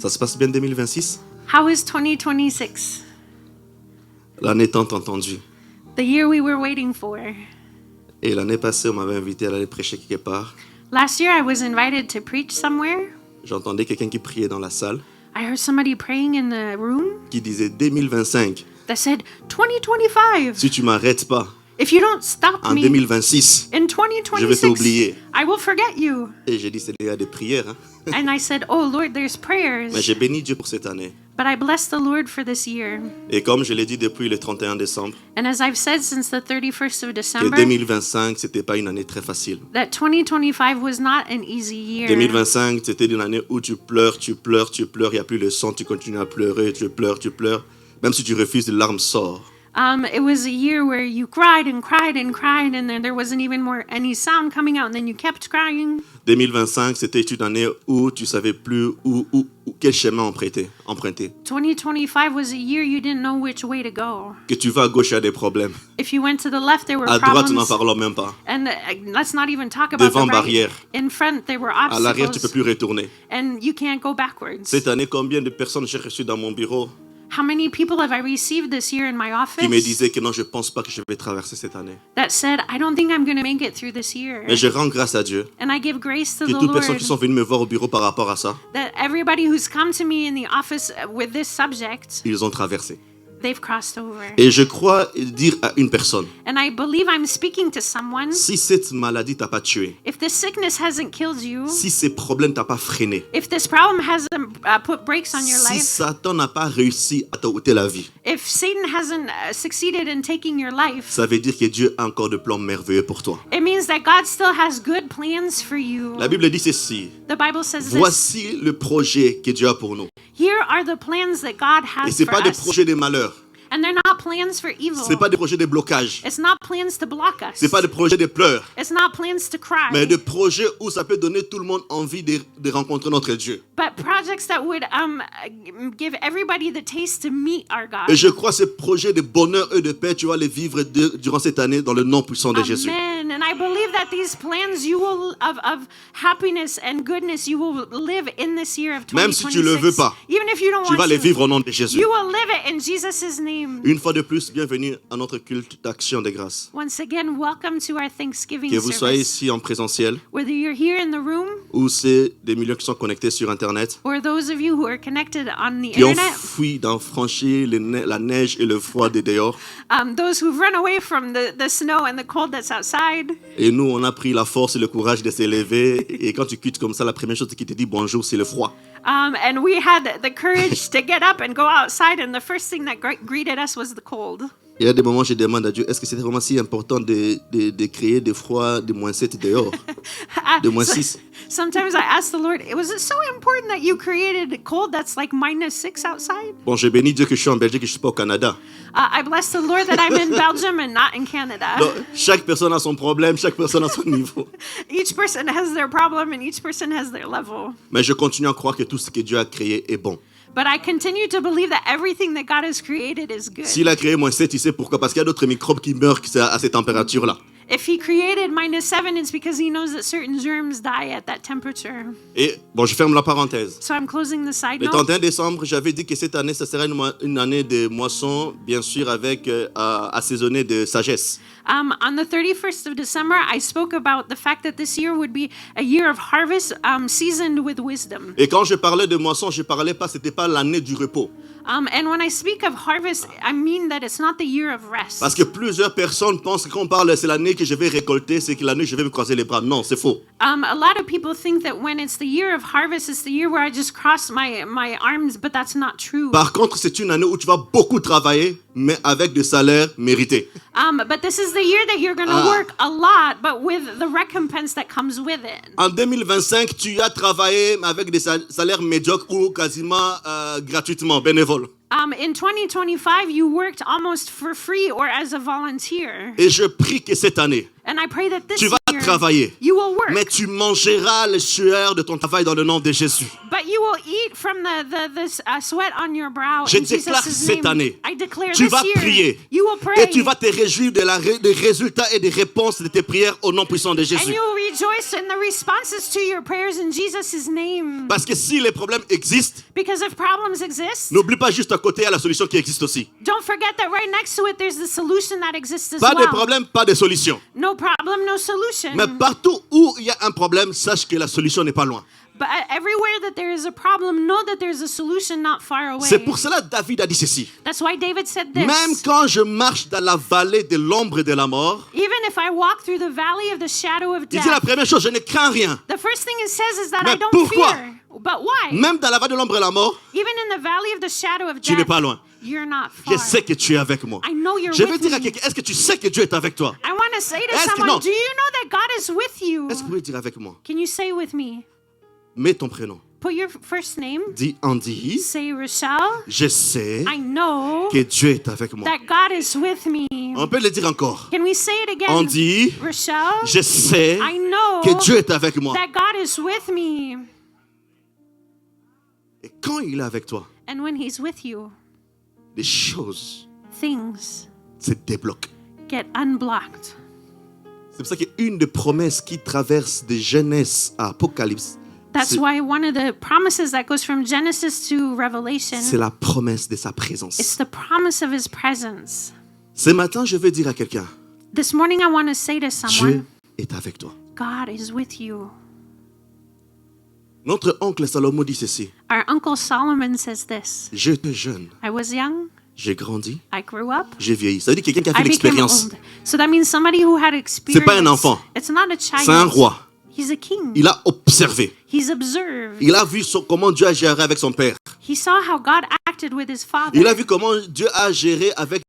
Ça se passe bien 2026? How is 2026? L'année tant entendue. The year we were waiting for. Et l'année passée, on m'avait invité à aller prêcher quelque part. Last year I was invited to preach somewhere. J'entendais quelqu'un qui priait dans la salle, I heard somebody praying in the room qui disait 2025, that said, 2025. si tu m'arrêtes pas If you don't stop en me 2026, in je vais 2026, t'oublier. I will forget you. Et j'ai dit, c'est déjà des prières. Hein? And I said, oh Lord, there's prayers. Mais j'ai béni Dieu pour cette année. But I bless the Lord for this year. Et comme je l'ai dit depuis le 31 décembre, And as I've said since the 31st of que December, 2025, c'était pas une année très facile. that 2025 was not an easy year. 2025, c'était une année où tu pleures, il n'y a plus le son, tu continues à pleurer, tu pleures. Même si tu refuses, les larmes sortent. It was a year where you cried and cried and cried, and then there wasn't even more any sound coming out, and then you kept crying. 2025, c'était une année où tu savais plus quel chemin emprunter. 2025 was a year you didn't know which way to go. Que tu vas à gauche, il y a des problèmes. If you went to the left, there were À droite, n'en problems. parlons même pas. And let's not even talk about Devant the right. barrière. In front, there were À l'arrière, tu peux obstacles, plus retourner. and you can't go backwards. Cette année, combien de personnes j'ai reçues dans mon bureau How many people have I received this year in my qui me office disaient que non, je pense pas que je vais traverser cette année. that said, I don't think I'm going to make it through this year. Mais je rends grâce à Dieu And I give grace to que the toutes les personnes qui Lord sont venues me voir au bureau par rapport à ça, that everybody who's come to me in the office with this subject, ils ont traversé. they've crossed over. Et je crois dire à une personne, And I believe I'm speaking to someone. si cette maladie t'a pas tué, If this sickness hasn't killed you, si ces problèmes t'ont pas freiné, if this problem hasn't put brakes on your si life, Satan n'a pas réussi à t'ôter la vie, if Satan hasn't succeeded in taking your life, ça veut dire que Dieu a encore de plans merveilleux pour toi. it means that God still has good plans for you. La Bible dit ceci, The Bible says this. voici le projet que Dieu a pour nous. Here are the plans that God Et has c'est for pas des us. projets de malheur, And they're not plans for evil. c'est pas des projets de blocage, It's not plans to block us. c'est pas des projets de pleurs, It's not plans to cry. mais des projets où ça peut donner tout le monde envie de rencontrer notre Dieu. But projects that would give everybody the taste to meet our God. Et je crois que ces projets de bonheur et de paix, tu vas les vivre durant cette année dans le nom puissant de Jésus. Amen. And I believe that these plans you will of happiness and goodness you will live in this year of 2026. Même si tu le veux pas, Even if you don't tu vas want les to, vivre au nom de Jésus. you will live it in Jesus' name. Une fois de plus, bienvenue à notre culte d'action de grâce. Once again, welcome to our Thanksgiving Que vous soyez service. ici en présentiel Whether you're here in the room ou c'est des millions qui sont connectés sur Internet, or those of you who are connected on the qui ont internet, fui d'en franchir la neige et le froid des dehors. those who've run away from the snow and the cold that's outside. Et nous, on a pris la force et le courage de s'élever. Et quand tu quittes comme ça, la première chose qui te dit bonjour, c'est le froid. And we had the courage to get up and go outside, and the first thing that greeted us was the cold. Il y a des moments où je demande à Dieu, est-ce que c'était vraiment si important de créer des froids de moins 7 dehors, de moins 6? Sometimes I ask the Lord, was it so important that you created a cold that's like -6 outside? Bon, je bénis Dieu que je suis en Belgique et je ne suis pas au Canada. I bless the Lord that I'm in Belgium and not in Canada. Donc, chaque personne a son problème, chaque personne a son niveau. Each person has their problem and each person has their level. Mais je continue à croire que tout ce que Dieu a créé est bon. But I continue to believe that everything that God has created is good. S'il a créé moins 7, il sait pourquoi. Parce qu'il y a d'autres microbes qui meurent à cette température-là. If he created -7, it's because he knows that certain germs die at that temperature. Et bon, je ferme la parenthèse. So I'm closing the side Le note. 31 décembre, j'avais dit que cette année, ça serait une année de moisson, bien sûr, avec assaisonnée de sagesse. On the 31st of December, I spoke about the fact that this year would be a year of harvest, seasoned with wisdom. Et quand je parlais de moisson, je parlais pas, c'était pas l'année du repos. And when I speak of harvest, I mean that it's not the year of rest. Parce que plusieurs personnes pensent que quand on parle, c'est l'année que je vais récolter, c'est que l'année que je vais me croiser les bras. Non, c'est faux. A lot of people think that when it's the year of harvest, it's the year where I just cross my arms, but that's not true. Par contre, c'est une année où tu vas beaucoup travailler, mais avec des salaires mérités. But this is the year that you're going to work a lot, but with the recompense that comes with it. En 2025, tu as travaillé avec des salaires médiocres ou quasiment gratuitement, bénévoles. In 2025, you worked almost for free or as a volunteer. Et je prie que cette année, And I pray that this tu vas year travailler, you will work, mais tu mangeras les sueurs de ton travail dans le nom de Jésus. but you will eat from the sweat on your brow. Je in déclare Jesus' cette name. année, I declare tu this vas year, prier you will pray, et tu vas te réjouir des résultats et des réponses de tes prières au nom puissant de and Jésus. you will rejoice in the responses to your prayers in Jesus' name. Parce que si les problèmes existent, Because if problems exist, n'oublie pas juste à côté, il y a la solution qui existe aussi. don't forget that right next to it, there's the solution that exists as Pas de well. problème, pas de solution. No problem, no solution. Mais partout où il y a un problème, sache que la solution n'est pas loin. But everywhere that there is a problem, know that there's a solution not far away. C'est pour cela que David a dit ceci. That's why David said this. Même quand je marche dans la vallée de l'ombre et de la mort, Even if I walk through the valley of the shadow of il dit la death, première chose, je ne crains rien. the first thing it says is that Mais I don't pourquoi? fear. But why? Même dans la vallée de l'ombre et la mort, Even in the valley of the shadow of tu n'es death, pas loin. you're not Je far. sais que tu es avec moi. I know you're Je vais with dire à me. quelqu'un, est-ce que tu sais que Dieu est avec toi? I want to say to Est-ce que someone, non? do you know that God is with you? Est-ce que vous pouvez dire avec moi? Can you say with me? Mets ton prénom. Put your first name. Dis Andy, Say Rochelle. je sais I know que Dieu est avec moi. that God is with me. On peut le dire encore. Can we say it again? Andy, Rochelle, je sais I know que Dieu est avec moi. that God is with me. Et quand il est avec toi, And when He's with you, les choses things se débloquent. get unblocked. C'est pour ça qu'une des promesses qui traverse de Genèse à Apocalypse, That's c'est why one of the promises that goes from Genesis to Revelation, c'est la promesse de sa présence. it's the promise of His presence. Ce matin, je veux dire à quelqu'un, This morning, I want to say to Dieu someone, est avec toi. God is with you. Notre oncle Salomon dit ceci. Our Uncle Solomon says this. J'étais jeune, I was young, j'ai grandi, I grew up, j'ai vieilli. Ça veut dire quelqu'un qui a fait I became l'expérience. old. So that means somebody who had experience. pas un enfant. It's not a child. C'est un roi. He's a king. Il a observé. He's observed. Il a vu comment Dieu a géré avec son père. He saw how God acted with his father. Il a vu comment Dieu a géré avec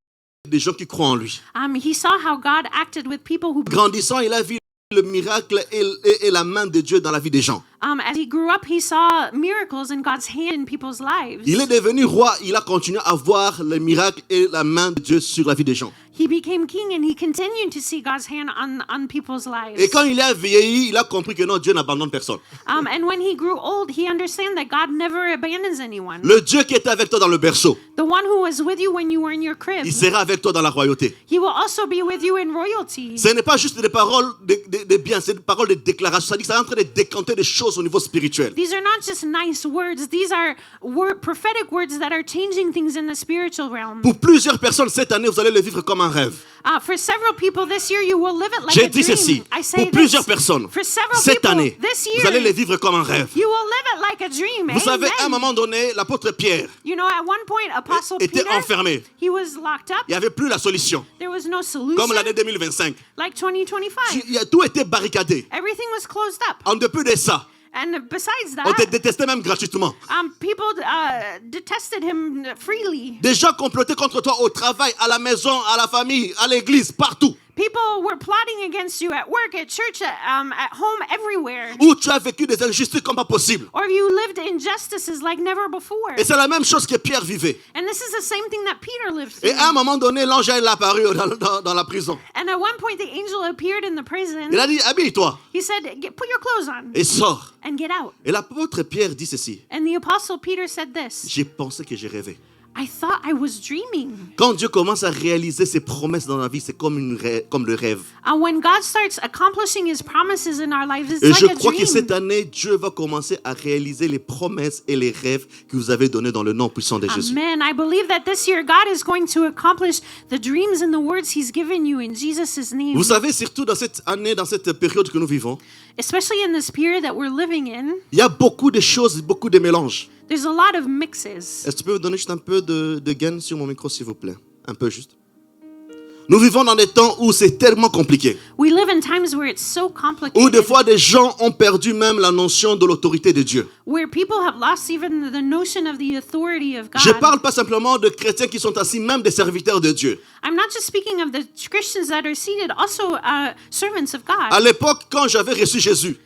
des gens qui croient en lui. He saw how God acted with people who. Grandissant, il a vu le miracle et la main de Dieu dans la vie des gens. As he grew up, he saw miracles in God's hand in people's lives. Il est devenu roi, il a continué à voir le miracle et la main de Dieu sur la vie des gens. He became king and he continued to see God's hand on people's lives. Et quand il a vieilli, il a compris que non, Dieu n'abandonne personne. And when he grew old, he understood that God never abandons anyone. Le Dieu qui était avec toi dans le berceau, The one who was with you when you were in your crib, il sera avec toi dans la royauté. he will also be with you in royalty. Ce n'est pas juste des paroles de bien, c'est des paroles de déclaration. Ça dit que ça est en train de décanter des choses au niveau spirituel. These are not just nice words. These are prophetic words that are changing things in the spiritual realm. Pour plusieurs personnes, cette année, vous allez le vivre comme un rêve. For several people this year, you will live it like J'ai a dit dream. ceci. I say Pour plusieurs this. personnes, For several cette people année, this vous allez le year, vivre comme un rêve. you will live it like a dream. Vous savez, à un Amen. moment donné, l'apôtre Pierre You know, at one point, Apostle était Peter, enfermé. he was locked up. Il n'y avait plus la solution. There was no solution. Comme l'année 2025. Like 2025. Tout était barricadé. Everything was closed up. En dépit de ça, And besides on te that, détestait même gratuitement. people detested him freely. Des gens complotaient contre toi au travail, à la maison, à la famille, à l'église, partout. People were plotting against you at work, at church, at home, everywhere. Où tu as vécu des injustices comme pas possible. Or you lived injustices like never before. Et c'est la même chose que Pierre vivait. And this is the same thing that Peter lived Et through. à un moment donné, l'ange est apparu dans la prison. And at one point, the angel appeared in the prison. Il a dit, habille-toi He said, put your clothes on et sors. and get out. Et l'apôtre Pierre dit ceci. And the apostle Peter said this, J'ai pensé que j'ai rêvé. I thought I was dreaming. Quand Dieu commence à réaliser ses promesses dans la vie, c'est comme le rêve. When God starts accomplishing His promises in our lives, it's Et je like a crois que dream. cette année, Dieu va commencer à réaliser les promesses et les rêves que vous avez donnés dans le nom puissant de Jésus. Amen. I believe that this year God is going to accomplish the dreams and the words He's given you in Jesus' name. Vous savez, surtout dans cette année, dans cette période que nous vivons, Especially in this period that we're living in, il y a beaucoup de choses, beaucoup de mélanges. there's a lot of mixes. Est-ce que tu peux me donner juste un peu de gain sur mon micro, s'il vous plaît? Un peu juste. Nous vivons dans des temps où c'est tellement compliqué. We live in times where it's so Où complicated, des fois, des gens ont perdu même la notion de l'autorité de Dieu. where people have lost even the notion of the authority of God. Je ne parle pas simplement de chrétiens qui sont assis, même des serviteurs de Dieu. I'm not just speaking of the Christians that are seated, also servants of God. À l'époque, quand j'avais reçu Jésus,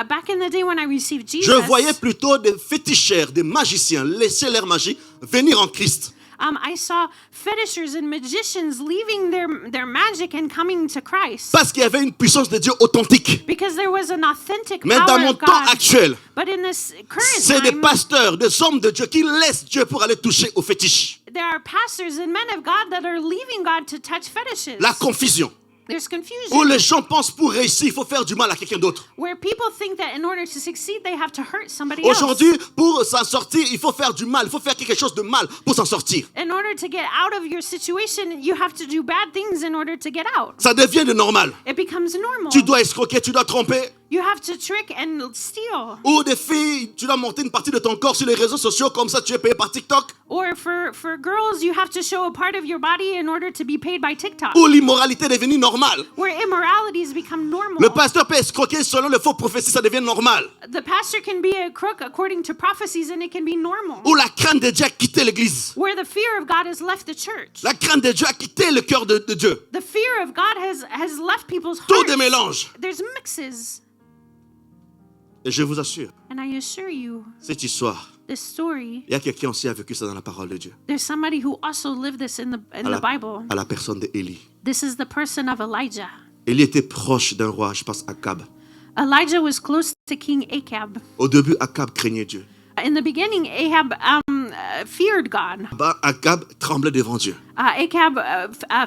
Back in the day when I received Jesus, je voyais plutôt des féticheurs, des magiciens laisser leur magie venir en Christ. I saw fetishers and magicians leaving their magic and coming to Christ. Parce qu'il y avait une puissance de Dieu authentique. Because there was an authentic Mais dans power mon of temps God. actuel, But in this c'est current des time, pasteurs, des hommes de Dieu qui laissent Dieu pour aller toucher aux fétiches. there are pastors and men of God that are leaving God to touch fetishes. La confusion. There's Où confusion. les gens pensent pour réussir, il faut faire du mal à quelqu'un d'autre. Where people think that in order to succeed, they have to hurt somebody else. Aujourd'hui, pour s'en sortir, il faut faire du mal. Il faut faire quelque chose de mal pour s'en sortir. In order to get out of your situation, you have to do bad things in order to get out. Ça devient de normal. It becomes normal. Tu dois escroquer, tu dois tromper. You have to trick and steal. Ou des filles, tu dois monter une partie de ton corps sur les réseaux sociaux, comme ça tu es payé par TikTok. Or for girls, you have to show a part of your body in order to be paid by TikTok. Où l'immoralité est devenue normale. Where immoralities become normal. Le pasteur peut escroquer selon les faux prophéties, ça devient normal. The pastor can be a crook according to prophecies and it can be normal. Où la crainte de Dieu a quitté l'église. Where the fear of God has left the church. La crainte de Dieu a quitté le cœur de Dieu. The fear of God has left people's Tout hearts. des mélanges. There's mixes. Et je vous assure, And I assure you, cette histoire, this story, il y a quelqu'un aussi qui a vécu ça dans la parole de Dieu. there's somebody who also lived this in the Bible. À la personne d'Élie. This is the person of Elijah. Élie était proche d'un roi, je pense Akab. Elijah was close to King Ahab. Au début, Akab craignait Dieu. In the beginning, Ahab feared God. Akab tremblait devant Dieu. Ahab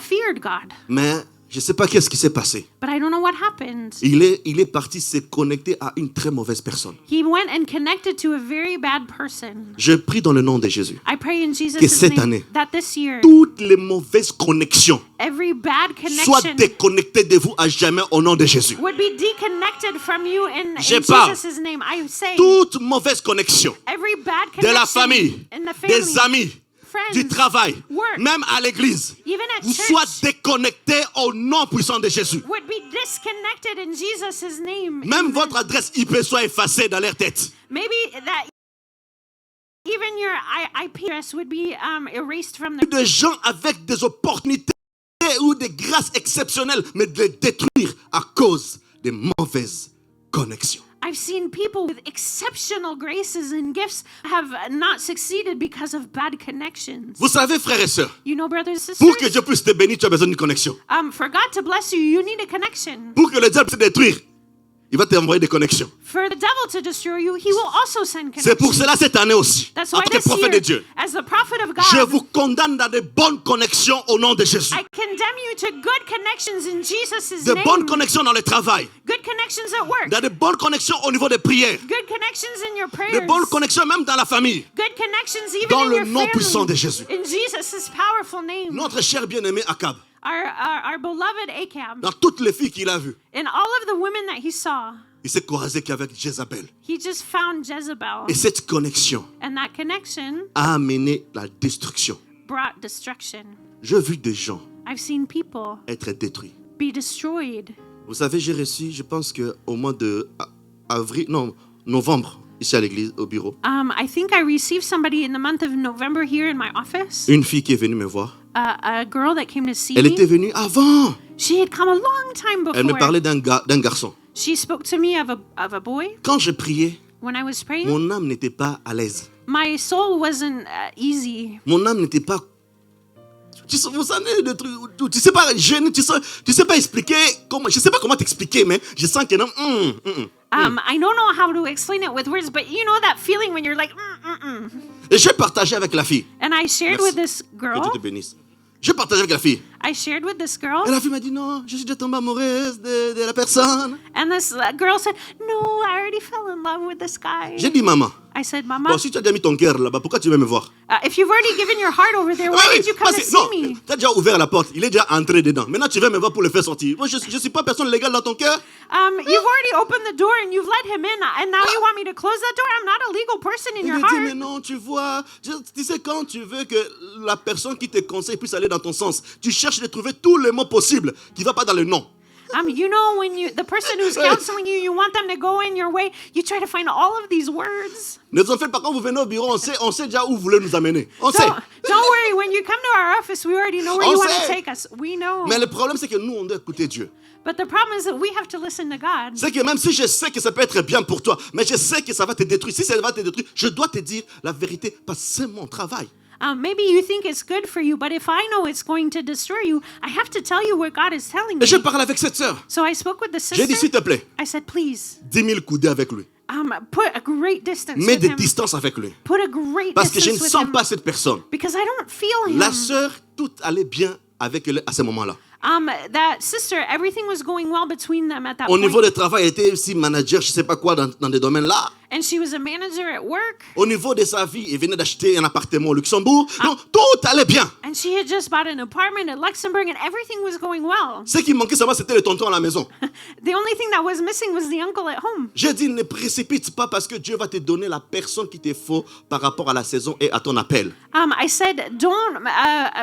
feared God. Mais je ne sais pas qu'est-ce qui s'est passé. But I don't know what happened. Il est parti se connecter à une très mauvaise personne. He went and connected to a very bad person. Je prie dans le nom de Jésus. I pray in Jesus' Que cette name année, that this year, toutes les mauvaises connexions every bad soient connection déconnectées de vous à jamais au nom de Jésus. would be deconnected from you in Je parle. Jesus' name. I say Toute mauvaise connexion every bad de la connection famille, in the family, des amis, friends, du travail, work, même à l'église, even at vous church, soient déconnectés au nom puissant de Jésus. would be disconnected in Jesus' name. Même Amen. votre adresse IP soit effacée dans leur tête. Maybe that even your IP address would be erased from the. Des gens avec des opportunités ou des grâces exceptionnelles, mais de les détruire à cause des mauvaises connexions. I've seen people with exceptional graces and gifts have not succeeded because of bad connections. Vous savez, frères et sœurs, You know, brothers and sisters, pour que Dieu puisse te bénir, tu as besoin d'une connexion. for God to bless you, you need a connection. Pour que le diable puisse te détruire, il va t'envoyer des connexions. For the devil to destroy you, he will also send connections. C'est pour cela cette année aussi, That's en why tant que this prophète de year, Dieu, as the prophet of je God, vous condamne dans de bonnes connexions au nom de Jésus. I condemn you to good connections in Jesus' De bonnes name. connexions dans le travail, Good connections at work. dans de bonnes connexions au niveau des prières, Good connections in your de prayers. bonnes connexions même dans la famille. Good connections even Dans in le your nom puissant de family. Jésus. In Jesus' powerful name. Notre cher bien-aimé Akab, Our beloved Ahab. dans toutes les filles qu'il a vues, In all of the women that he saw, il s'est croisé qu'avec Jézabel. he just found Jezebel. Et cette connexion And that connection a amené la destruction. brought destruction. J'ai vu des gens I've seen people être détruits. be destroyed. Vous savez, j'ai reçu, je pense qu'au mois de novembre, ici à l'église, au bureau, I think I received somebody in the month of November here in my office. une fille qui est venue me voir. A girl that came to see Elle me. était venue avant. She had come a long time Elle me before. parlait d'un garçon. She spoke to me of a boy. Quand je priais, When I was praying, mon âme n'était pas à l'aise. my soul wasn't easy. Mon âme n'était pas... Vous savez, le truc, tu sais pas, tu sais pas expliquer comment, je sais pas comment t'expliquer, mais je sens que non. I don't know how to explain it with words, but you know that feeling when you're like, Et j'ai partagé avec la fille. And I shared Merci. with this Que Dieu te girl. bénisse. J'ai partagé avec la fille. I shared with this Et girl, la fille m'a dit non, je suis déjà tombée amoureuse de la personne. and this girl said, "No, I already fell in love with this guy." J'ai dit maman, I said, "Mama, bon, si tu as déjà mis ton cœur là-bas, pourquoi tu veux me voir? if you've already given your heart over there, why Oui, did you come parce to que- see non, me?" tu as déjà ouvert la porte, il est déjà entré dedans. Maintenant, tu veux me voir pour le faire sortir. Moi, je ne suis pas personne légale dans ton cœur. You've already opened the door and you've let him in, and now you want me to close that door? I'm not a legal person in Il your me dit, mais heart. non, tu vois, tu sais, quand tu veux que la personne qui te conseille puisse aller dans ton sens, tu cherches de trouver tous les mots possibles qui ne vont pas dans le non. You know, when the person who's counseling you, you want them to go in your way, you try to find all of these words. Ne vous en faites pas, quand vous venez au bureau, on sait déjà où vous voulez nous amener. On sait. Don't worry, when you come to our office, we already know where On you want sait. to take us. We know. Mais le problème, c'est que nous, on doit écouter Dieu. But the problem is that we have to listen to God. C'est que même si je sais que ça peut être bien pour toi, mais je sais que ça va te détruire. Si ça va te détruire, je dois te dire la vérité parce que c'est mon travail. Maybe you think it's good for you, but if I know it's going to destroy you, I have to tell you what God is telling me. Et je parle avec cette sœur. So I spoke with the J'ai dit, s'il sister. te plaît, I said, please, 10 000 coudées avec lui. put a great distance Mets with des him. distances avec lui. Put a great Parce que je ne distance with sens him. pas cette personne. Because I don't feel him. La sœur, tout allait bien avec elle à ce moment-là. That sister, everything was going well between them at that Au niveau point. du travail, elle était aussi manager, je ne sais pas quoi, dans des domaines-là. And she was a manager at work. Au niveau de sa vie, elle venait d'acheter un appartement au Luxembourg. Donc, tout allait bien. And she had just bought an apartment at Luxembourg and everything was going well. Ce qui manquait seulement, c'était le tonton à la maison. The only thing that was missing was the uncle at home. J'ai dit, ne précipite pas parce que Dieu va te donner la personne qui te faut par rapport à la saison et à ton appel. I said, don't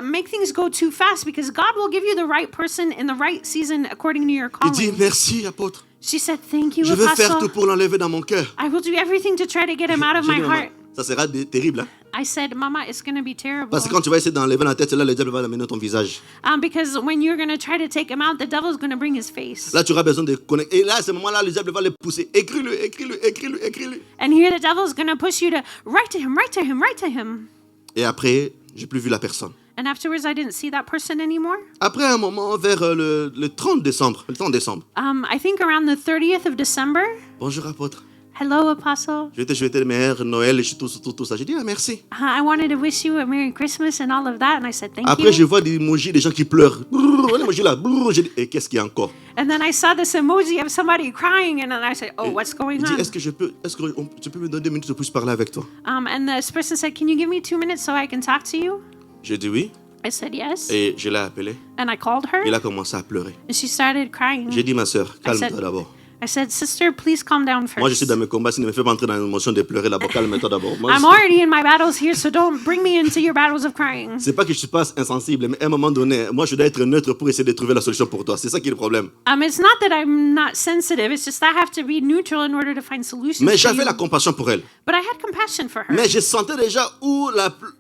make things go too fast because God will give you the right person in the right season according to your Il dit, calling. merci, apôtre. She said, thank you, Je vais faire tout Apostle. pour l'enlever dans mon cœur. I will do everything to try to get him out of J'ai my dit, maman, heart. ça sera terrible. Hein? I said, Mama, it's going to be terrible. Parce que quand tu vas essayer d'enlever la tête, là, le diable va l'amener dans ton visage. Because when you're going to try to take him out, the devil's going to bring his face. Là, tu auras besoin de connecter. Et là, à ce moment-là, le diable va le pousser. Écris-le, écris-le, écris-le, écris-le. And here the devil's going to push you to write to him, write to him, write to him. Et après, j'ai plus vu la personne. And afterwards, I didn't see that person anymore. Après un moment, vers le 30 décembre, le 30 décembre. I think around the 30th of December. Bonjour, apôtre. Hello, Apostle. Je vais te souhaiter le meilleur Noël et tout ça. J'ai dit, ah, merci. I wanted to wish you a Merry Christmas and all of that. And I said, thank Après, je you. vois des emojis, des gens qui pleurent. Brrr, l'émoji là. Brrr, j'ai dit, et qu'est-ce qu'il y a encore? And then I saw this emoji of somebody crying. And then I said, oh, what's going Il dit, on? est-ce que tu peux me donner 2 minutes pour que je puisse parler avec toi? And this person said, can you give me 2 minutes so I can talk to you? J'ai dit oui. I said, yes. Et je l'ai appelé. And I called her. Il a commencé à pleurer. And she started crying. J'ai dit, ma soeur, calme-toi said- d'abord. I said, sister, please calm down Moi, je suis first. dans mes combats. Si ne me fais pas entrer dans l'émotion de pleurer d'abord, calme-toi d'abord. Moi, I'm already in my battles here, so don't bring me into your battles of crying. c'est pas que je suis pas insensible, mais à un moment donné, moi, je dois être neutre pour essayer de trouver la solution pour toi. C'est ça qui est le problème. It's not that I'm not sensitive. It's just I have to be neutral in order to find solutions. Mais for j'avais you. la compassion pour elle. But I had compassion for her. Mais je sentais déjà où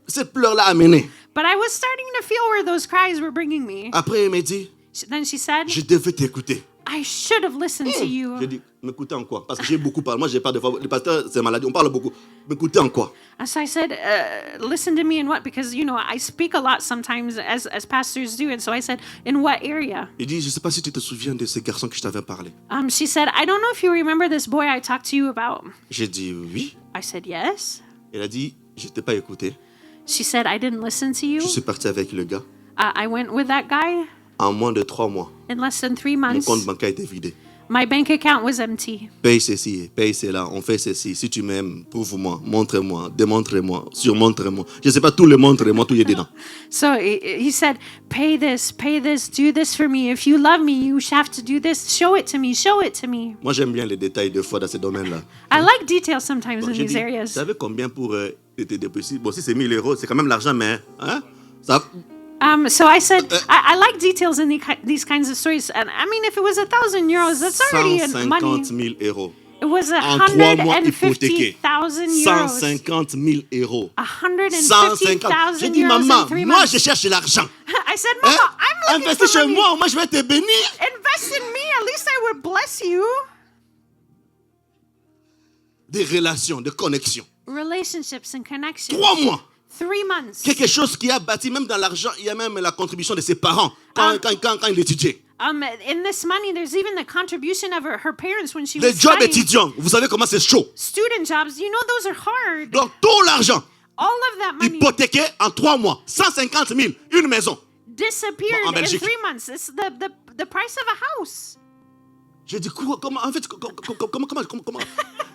cette pleurs-là a mené. But I was starting to feel where those cries were bringing me. Après, elle m'a dit, Then she said, je devais t'écouter. I should have listened to you. J'ai dit, m'écouter en quoi? Parce que j'ai beaucoup parlé. Moi, j'ai pas de fois. Les pasteurs, c'est maladie. On parle beaucoup. M'écouter en quoi? And so I said, listen to me in what? Because, I speak a lot sometimes as pastors do. And so I said, in what area? Il dit, je sais pas si tu te souviens de ce garçon que je t'avais parlé. She said, I don't know if you remember this boy I talked to you about. J'ai dit oui. I said, yes. Elle a dit, je t'ai pas écouté. She said, I didn't listen to you. Je suis parti avec le gars. I went with that guy. En moins de 3 mois, In less than 3 mon months, compte bancaire était vidé. my bank account was empty. Paye ceci, paye cela, on fait ceci. Si tu m'aimes, prouve-moi, montre-moi, démontre-moi, surmontre-moi. Je ne sais pas, tout le montre-moi, tout y est dedans. So he said, pay this, do this for me. If you love me, you have to do this. Show it to me, show it to me. Moi, j'aime bien les détails de foi dans ces domaines-là. I like details sometimes Bon, in j'ai these dit, areas. tu savais combien pour te déposer? Bon, si c'est 1 000 euros, c'est quand même l'argent, mais hein? Ça, So I said, I like details in these kinds of stories. And I mean, if it was 1,000 euros, that's already money. 150 000 euros. It was En 3 mois hypothéqués. 150,000 euros. 150 000 euros. 150,000 J'ai dit, euros maman, in 3 moi, months. je cherche l'argent. I said, Hein? Mama, I'm looking Investis for chez money. moi, moi, je vais te bénir. Invest in me. At least I would bless you. Des relations, de connexions. Relationships and connections. 3 mois. 3 months. Quelque chose qui a bâti, même dans l'argent, il y a même la contribution de ses parents quand il étudiait. In this money, there's even the contribution of her parents when she Les was jobs studying. étudiants, vous savez comment c'est chaud. Student jobs, those are hard. Donc, tout l'argent All of that money hypothéqué en 3 mois, 150 000, une maison. disappeared Bon, en in Belgique. 3 months. It's the price of a house. J'ai dit, comment, en fait, comment.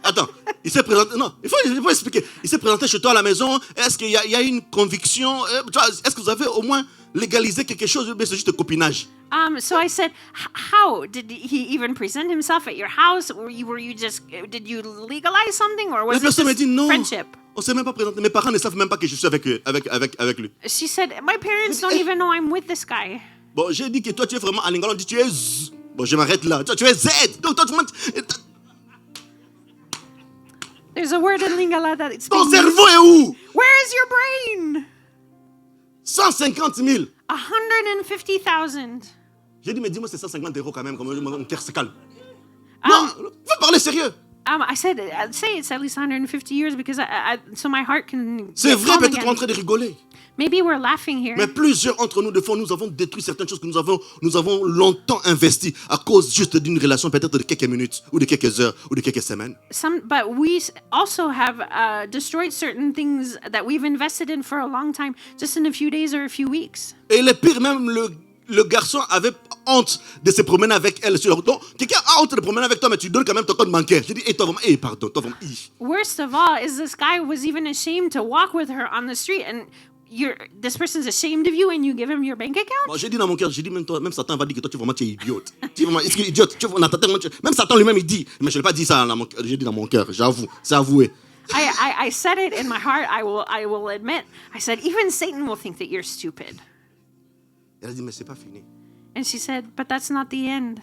Attends, il s'est présenté, non, il faut expliquer. Il s'est présenté chez toi à la maison, est-ce qu'il y a une conviction, est-ce que vous avez au moins légalisé quelque chose, mais c'est juste copinage? So I said, how did he even present himself at your house? Did you legalize something, or La was it personne m'a dit, just non, friendship? on ne s'est même pas présenté. Mes parents ne savent même pas que je suis avec lui. She said, my parents don't even know I'm with this guy. Bon, j'ai dit que toi, tu es vraiment en lingala, on dit, tu es Z. Bon, je m'arrête là. Toi, tu es Z. Donc, toi, There's a word in Lingala that it's ton being used. cerveau est où? Where is your brain? 150 000. 150,000. J'ai dit, mais dis-moi, c'est 150 euros quand même, comme mon cœur se calme. Non, faut parler sérieux. I said, I'd say it's at least 150 years because so my heart can. C'est get vrai, calm peut-être again. en train de rigoler. Maybe we're laughing here. Mais plusieurs d'entre nous, de fois, nous avons détruit certaines choses que nous avons longtemps investies à cause juste d'une relation peut-être de quelques minutes, ou de quelques heures, ou de quelques semaines. But we also have destroyed certain things that we've invested in for a long time, just in a few days or a few weeks. Et le pire, même le garçon avait honte de se promener avec elle. Donc, quelqu'un a honte de promener avec toi, mais tu donnes quand même ton code bancaire. Je dis, toi vraiment, pardon, toi vraiment. Worst of all is this guy was even ashamed to walk with her on the street, and this person's ashamed of you, and you give him your bank account? Bon, j'ai dit dans mon cœur, j'ai dit, même Satan va dire que toi, tu es idiote. Tu es vraiment idiote. Même Satan lui-même, il dit. Mais je ne l'ai pas dit ça dans mon cœur. J'ai dit dans mon cœur, j'avoue, c'est avoué. I said it in my heart. I will admit. I said, even Satan will think that you're stupid. Elle a dit, mais c'est pas fini. And she said, but that's not the end.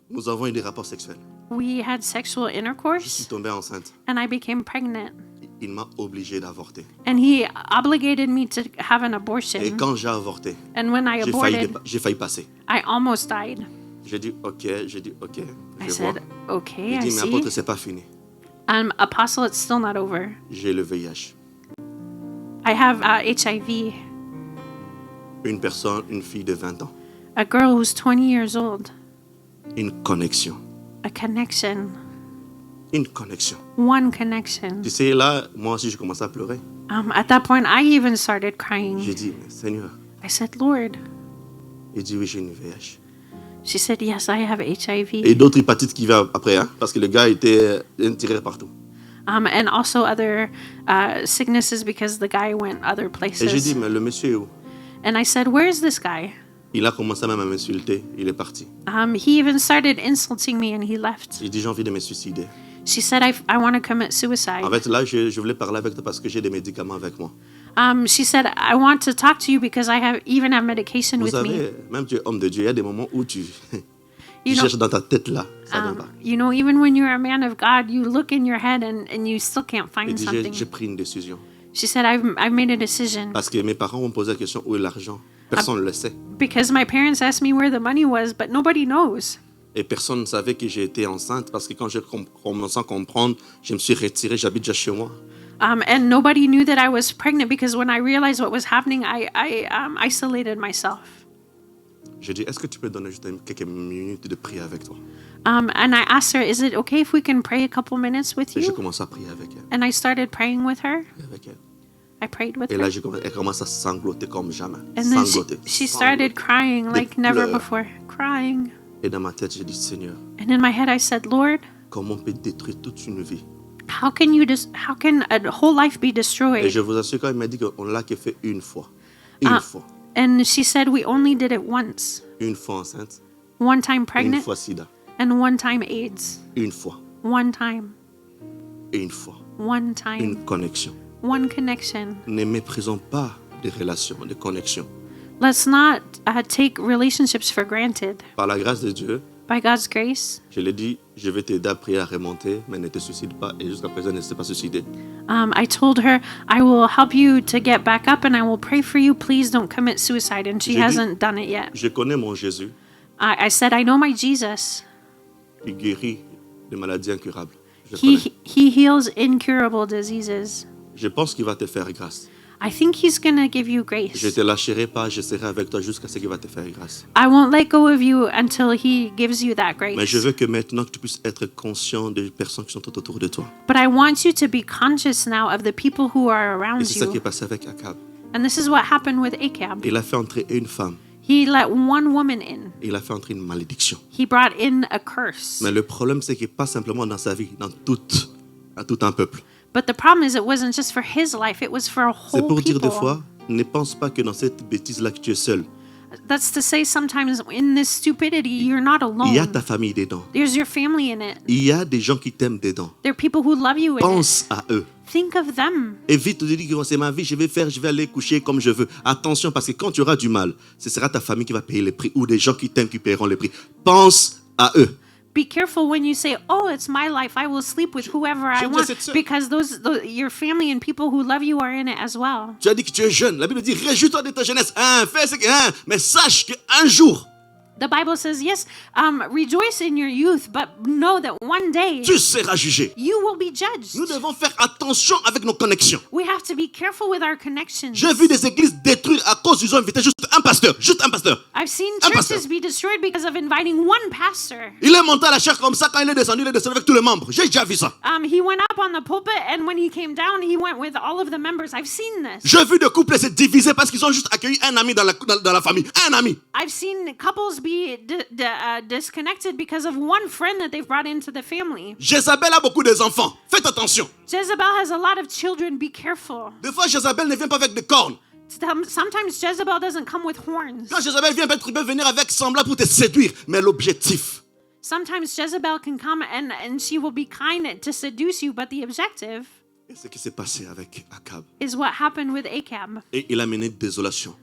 Nous avons eu des rapports sexuels. We had sexual Je suis intercourse, tombé enceinte. and I became pregnant. Il m'a obligé d'avorter. And he obligated me to have an Et abortion. quand j'ai avorté, And when I aborted, j'ai failli passer. I almost died. J'ai dit, ok, I je vois. said, okay, J'ai I dit, mais apôtre, see. c'est pas fini. Apostle, it's still not over. J'ai le VIH. I have HIV. Une fille de 20 ans. A girl who's 20 years old. Une connexion. A connection. Une connexion. One connection. Tu sais, là, moi aussi, j'ai commencé à pleurer. At that point, I even started crying. J'ai dit, mais Seigneur. I said, Lord. Il dit, oui, j'ai une VIH. She said, yes, I have HIV. Et d'autres hépatites qui viennent après, hein, parce que le gars était tiré partout. And also other sicknesses because the guy went other Et j'ai dit, places. mais le monsieur est où? And I said, where's this guy? Il a commencé même à m'insulter. Il est parti. He even started insulting me and he left. Il dit, j'ai envie de me suicider. She said, I want to commit suicide. En fait, là, je voulais parler avec toi parce que j'ai des médicaments avec moi. She said, I want to talk to you because I even have medication Vous with me. savez, même tu es homme de Dieu, il y a des moments où tu You know, cherches dans ta tête là, ça vient pas. even when you're a man of God, you look in your head and you still can't Il find dit, something. j'ai pris une décision. She said, I've made a decision Parce que mes parents m'ont posé la question, où est l'argent? Personne ne le sait. because my parents asked me where the money was, but nobody knows. Et personne ne savait que j'ai été enceinte parce que quand j'ai commencé à comprendre, je me suis retiré, j'habite déjà chez moi. And nobody knew that I was pregnant because when I realized what was happening, I isolated myself. J'ai dit, est-ce que tu peux donner juste quelques minutes de prière avec toi? And I asked her, is it okay if we can pray a couple minutes with Et j'ai you? commencé à prier avec elle. And I started praying with her. Avec elle. I prayed with Et her. là, elle commence à sangloter comme jamais. And then Sangloter. she started crying like never pleurs. before, crying. Et dans ma tête, j'ai dit, Seigneur, And in my head, I said, Lord, comment on peut détruire toute une vie? how can a whole life be Et destroyed? je vous assure, quand il m'a dit qu'on l'a que fait une fois. Une fois. And she said we only did it once. Une fois enceinte. One time Une pregnant fois sida. and one time AIDS. Une fois. One time. Une fois. One time. Une connexion. One connection. Ne méprisons pas des relations, des connexions. Let's not take relationships for granted. Par la grâce de Dieu, By God's grace, je l'ai dit, je vais t'aider à prier à remonter, mais ne te suicide pas. Et jusqu'à présent, elle ne s'est pas suicidée. I told her, I will help you to get back up and I will pray for you. Please don't commit suicide. And she J'ai dit- hasn't done it yet. Je connais mon Jésus I said, I know my Jesus. qui guérit des maladies incurables. Je connais. He heals incurable diseases. Je pense qu'il va te faire grâce. I think he's going to give you Je grace. te lâcherai pas, je serai avec toi jusqu'à ce qu'il va te faire grâce. I won't let go of you until he gives you that Mais je grace. veux que maintenant que tu puisses être conscient des personnes qui sont tout autour de toi. But I want you to be conscious now of the people who are Et around c'est ça qui est you. passé avec Akab. And this is what happened with Achab. Il a fait entrer une femme. He let one woman in. Il a fait entrer une malédiction. He brought in a curse. Mais le problème, c'est que pas simplement dans sa vie, à tout un peuple. But the problem is it wasn't just for his life, it was for a C'est whole pour dire des people. fois, ne pense pas que dans cette bêtise-là que tu es seul. That's to say sometimes in this stupidity, you're not Il y a alone. ta famille dedans. There's your family in it. Il y a des gens qui t'aiment dedans. There are people who love you in it. Pense à eux. Think of them. Évite de dire que c'est ma vie, je vais aller coucher comme je veux. Attention, parce que quand tu auras du mal, ce sera ta famille qui va payer les prix ou des gens qui t'aiment qui paieront les prix. Pense à eux. Be careful when you say, "Oh, it's my life. I will sleep with whoever I je dis à want," cette sœur- because your family and people who love you are in it as well. Tu as dit que tu es jeune. La Bible dit, réjouis-toi de ta jeunesse. Fais ce que... mais sache qu'un jour, The Bible says, "Yes, rejoice in your youth, but know that one day tu seras jugé. you will be judged." Nous devons faire attention avec nos connexions. We have to be careful with our connections. J'ai vu des églises détruites à cause qu'ils ont invité juste un pasteur, juste un pasteur. I've seen Un pasteur. churches be destroyed because of inviting one pastor. Il est monté à la chair comme ça, quand il est descendu avec tous les membres. J'ai déjà vu ça. He went up on the pulpit, and when he came down, he went with all of the members. I've seen this. J'ai vu des couples se diviser parce qu'ils ont juste accueilli un ami dans la famille. Un ami. I've seen couples be disconnected because of one friend that they've brought into the family. Jézabel a beaucoup d'enfants. Faites attention. Jezebel has a lot of children. Be careful. Des fois, Jézabel ne vient pas avec des cornes. Sometimes Jezebel doesn't come with horns. Quand Jézabel vient, peut-être venir avec semblant pour te séduire. Mais l'objectif, Sometimes Jezebel can come and she will be kind to seduce you, but the objective et ce qui s'est passé avec Akab. is what happened with Achab. Et il a mené désolation.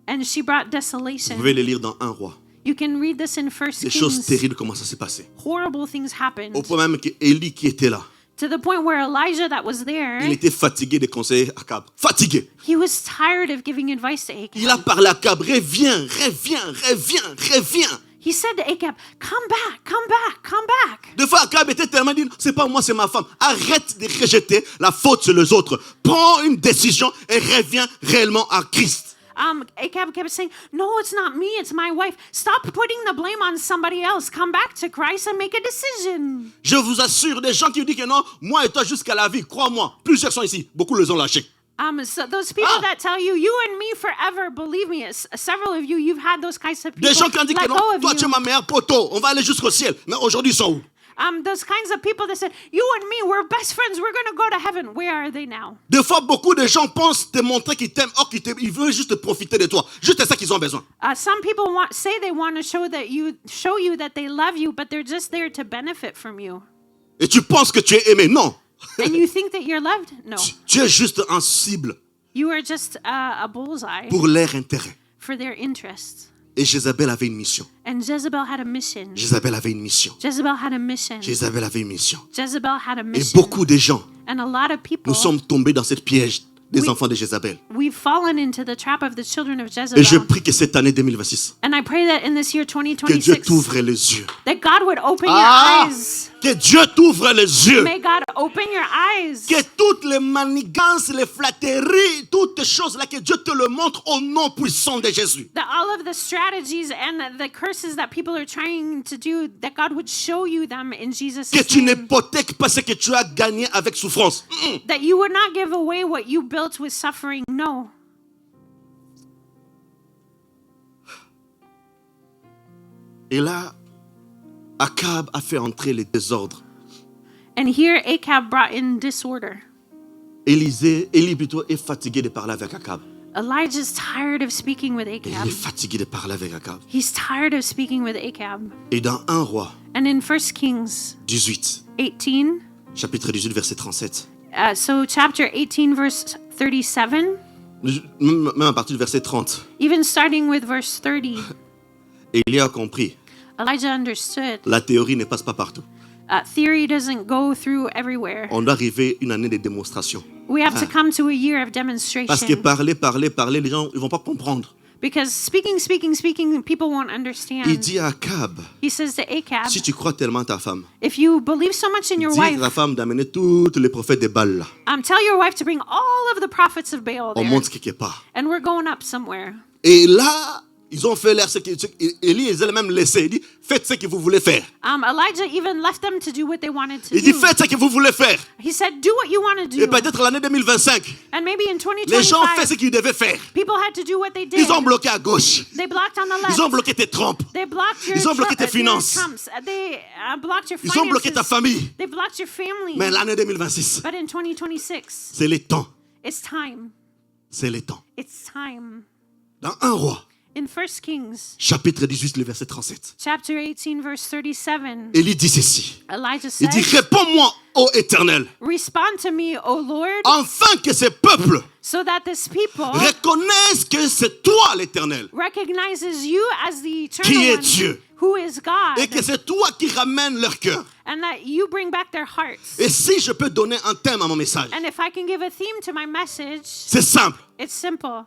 And she brought Vous desolation. pouvez le lire dans Un roi. You can read this in First Des choses Kings. terribles, comment ça s'est passé. Horrible things happened. Au point même qu'Élie qui était là, To the point where Elijah that was il there, était fatigué de conseiller Akab. Fatigué. he was tired of giving advice to Achab. Il a parlé à Akab. Reviens, reviens, reviens, reviens. He said to Achab, come back, come back, come back. Des fois, Akab était tellement dit, c'est pas moi, c'est ma femme. Arrête de rejeter la faute sur les autres. Prends une décision et reviens réellement à Christ. Achab kept saying, no, it's not me, it's my wife. Stop putting the blame on somebody else. Come back to Christ and make a decision. Je vous assure, des gens qui disent que non, moi et toi jusqu'à la vie, crois-moi, plusieurs sont ici, beaucoup les ont lâchés. So those people that tell you, you and me forever, believe me, several of you, you've had those kinds of people Des gens qui ont dit let que go non, of toi tu es you. ma meilleure poteau, on va aller jusqu'au ciel. Mais aujourd'hui, ils sont où? Those kinds of people that said, you and me, we're best friends, we're going to go to heaven. Where are they now? Des fois, beaucoup de gens pensent te montrer qu'ils t'aiment, or ils veulent juste profiter de toi. Juste ça qu'ils ont besoin. Some people say they want to show you that they love you, but they're just there to benefit from you. Et tu penses que tu es aimé. Non. And you think that you're loved? No. Tu es juste un cible You are just a bullseye pour leur intérêt. for their interests. Et Jézabel avait une mission. And Jezebel had a mission. Jézabel avait une mission. Jezebel had a mission. Jézabel avait une mission. Jezebel had a Et mission. beaucoup de gens, And a lot of people, nous sommes tombés dans cette piège des Oui. enfants de Jézabel. we've fallen into the trap of the children of Et je Jezebel. prie que cette année 2026, And I pray that in this year que Dieu 2026, t'ouvre les yeux. that God would open Ah! your eyes. Que Dieu t'ouvre les yeux. May God open your eyes. Que toutes les manigances, les flatteries, toutes ces choses-là, que Dieu te le montre au nom puissant de Jésus. That all of the strategies and the curses that people are trying to do, that God would show you them in Jesus' Que tu name. n'hypothèques pas ce que tu as gagné avec souffrance. That you would not give away what you built with suffering. No. Et là, Akab a fait entrer les désordres. And here Achab brought in disorder. Élie plutôt est fatigué de parler avec Akab. Elijah's tired of speaking with Et il Achab. est fatigué de parler avec Akab. He's tired of speaking with Achab. Et dans 1 roi And in 1 Kings 18, 18, chapitre 18, verset 37, so chapter 18, verse 37, même à partir du verset 30, even starting with verse 30, Élie a compris, Elijah understood. la théorie ne passe pas partout. Theory doesn't go through everywhere. On doit arriver une année de démonstration. We have to come to a year of Parce que demonstration. parler, les gens ne vont pas comprendre. Because speaking, people won't Il understand. dit à Akab, He says to Achab, si tu crois tellement à ta femme, if you believe so much in your dis à ta wife, femme d'amener tous les prophètes de Baal là. tell your wife to bring all of the prophets of Baal On there. monte quelque part. And we're going up somewhere. Et là, ils ont fait l'air, Élie les a même laissé. Il dit, faites ce que vous voulez faire. Elijah even left them to do what they wanted to Il dit, do. faites ce que vous voulez faire. He said, do what you want to Et do. peut-être l'année 2025, And maybe in les gens ont fait 2025, ce qu'ils devaient faire. people had to do what they did. Ils ont bloqué à gauche. They blocked on the left. Ils ont bloqué tes trompes. They blocked your, Ils ont bloqué tes your finances. trumps. They blocked your Ils finances. ont bloqué ta famille. They blocked your family. Mais l'année 2026, But in 2026, c'est le temps. it's time. C'est le temps. It's time. Dans 1 roi, In 1 Kings, chapitre 18, le verset 37, chapter 18, verse 37, Élie dit ceci. Elijah Il dit, says, réponds-moi, ô Éternel, respond to me, O Lord, afin que ce peuple so that this people reconnaisse que c'est toi l'Éternel recognizes you as the qui eternal est one, Dieu who is God, et que c'est toi qui ramènes leur cœur. and that you bring back their hearts. Et si je peux donner un thème à mon message, And if I can give a theme to my message, c'est simple, it's simple.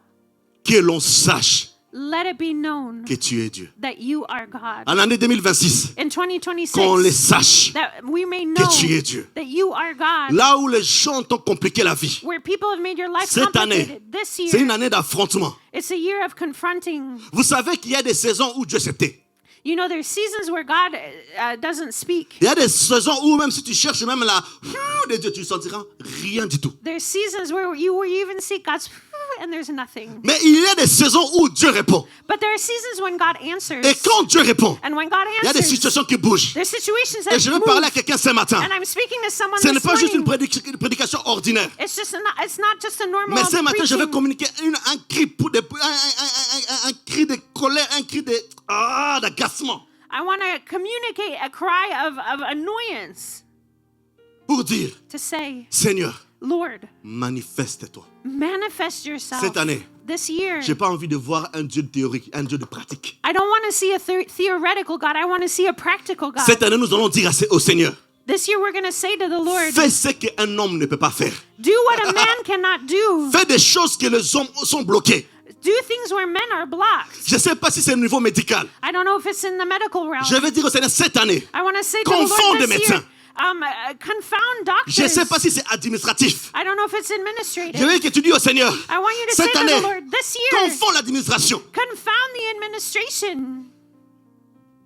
que l'on sache let it be known que tu es Dieu. that you are God. En l'année 2026, In 2026, qu'on le sache that we may que know tu es Dieu. that you are God. Là où les gens t'ont compliqué la vie, Where people have made your life cette année, complicated. This c'est une year, année d'affrontement. it's a year of confronting. Vous savez qu'il y a des saisons où Dieu se tait. You know, there's seasons where God doesn't speak. Il y a des saisons où même si tu cherches même la de Dieu, tu ne sentiras rien du tout. There's seasons where you even seek God's and there's nothing. Mais il y a des saisons où Dieu répond. But there are seasons when God answers. Et quand Dieu répond, And when God il y a des answers, situations qui bougent. there's situations Et that je veux parler à move. quelqu'un ce matin. And I'm speaking to someone Ce n'est this pas juste une morning. prédication ordinaire. It's not just a normal Mais ce matin, je vais preaching. communiquer un cri un cri de colère, un cri d'agacement I want to communicate a cry of annoyance pour dire, to say, Seigneur, Lord, manifeste-toi. manifest yourself. Cette année, This year, je n'ai pas envie de voir un Dieu théorique, un Dieu de pratique. I don't want to see a theoretical God. I want to see a practical God. Cette année, nous allons dire au Seigneur, This year, we're going to say to the Lord, fais ce qu'un homme ne peut pas faire. do what a man cannot do. Fais des choses que les hommes sont bloqués. Do things where men are blocked. Je ne sais pas si c'est au niveau médical. I don't know if it's in the medical realm. Je vais dire au Seigneur, cette année, I want to say to the confonds Lord des this year, médecins. Confound Je ne sais doctors. pas si c'est administratif. I don't know if it's Je administrative. veux que tu dis au Seigneur, I want you to say cette to année, the Lord, this year, confonds l'administration. confound the administration.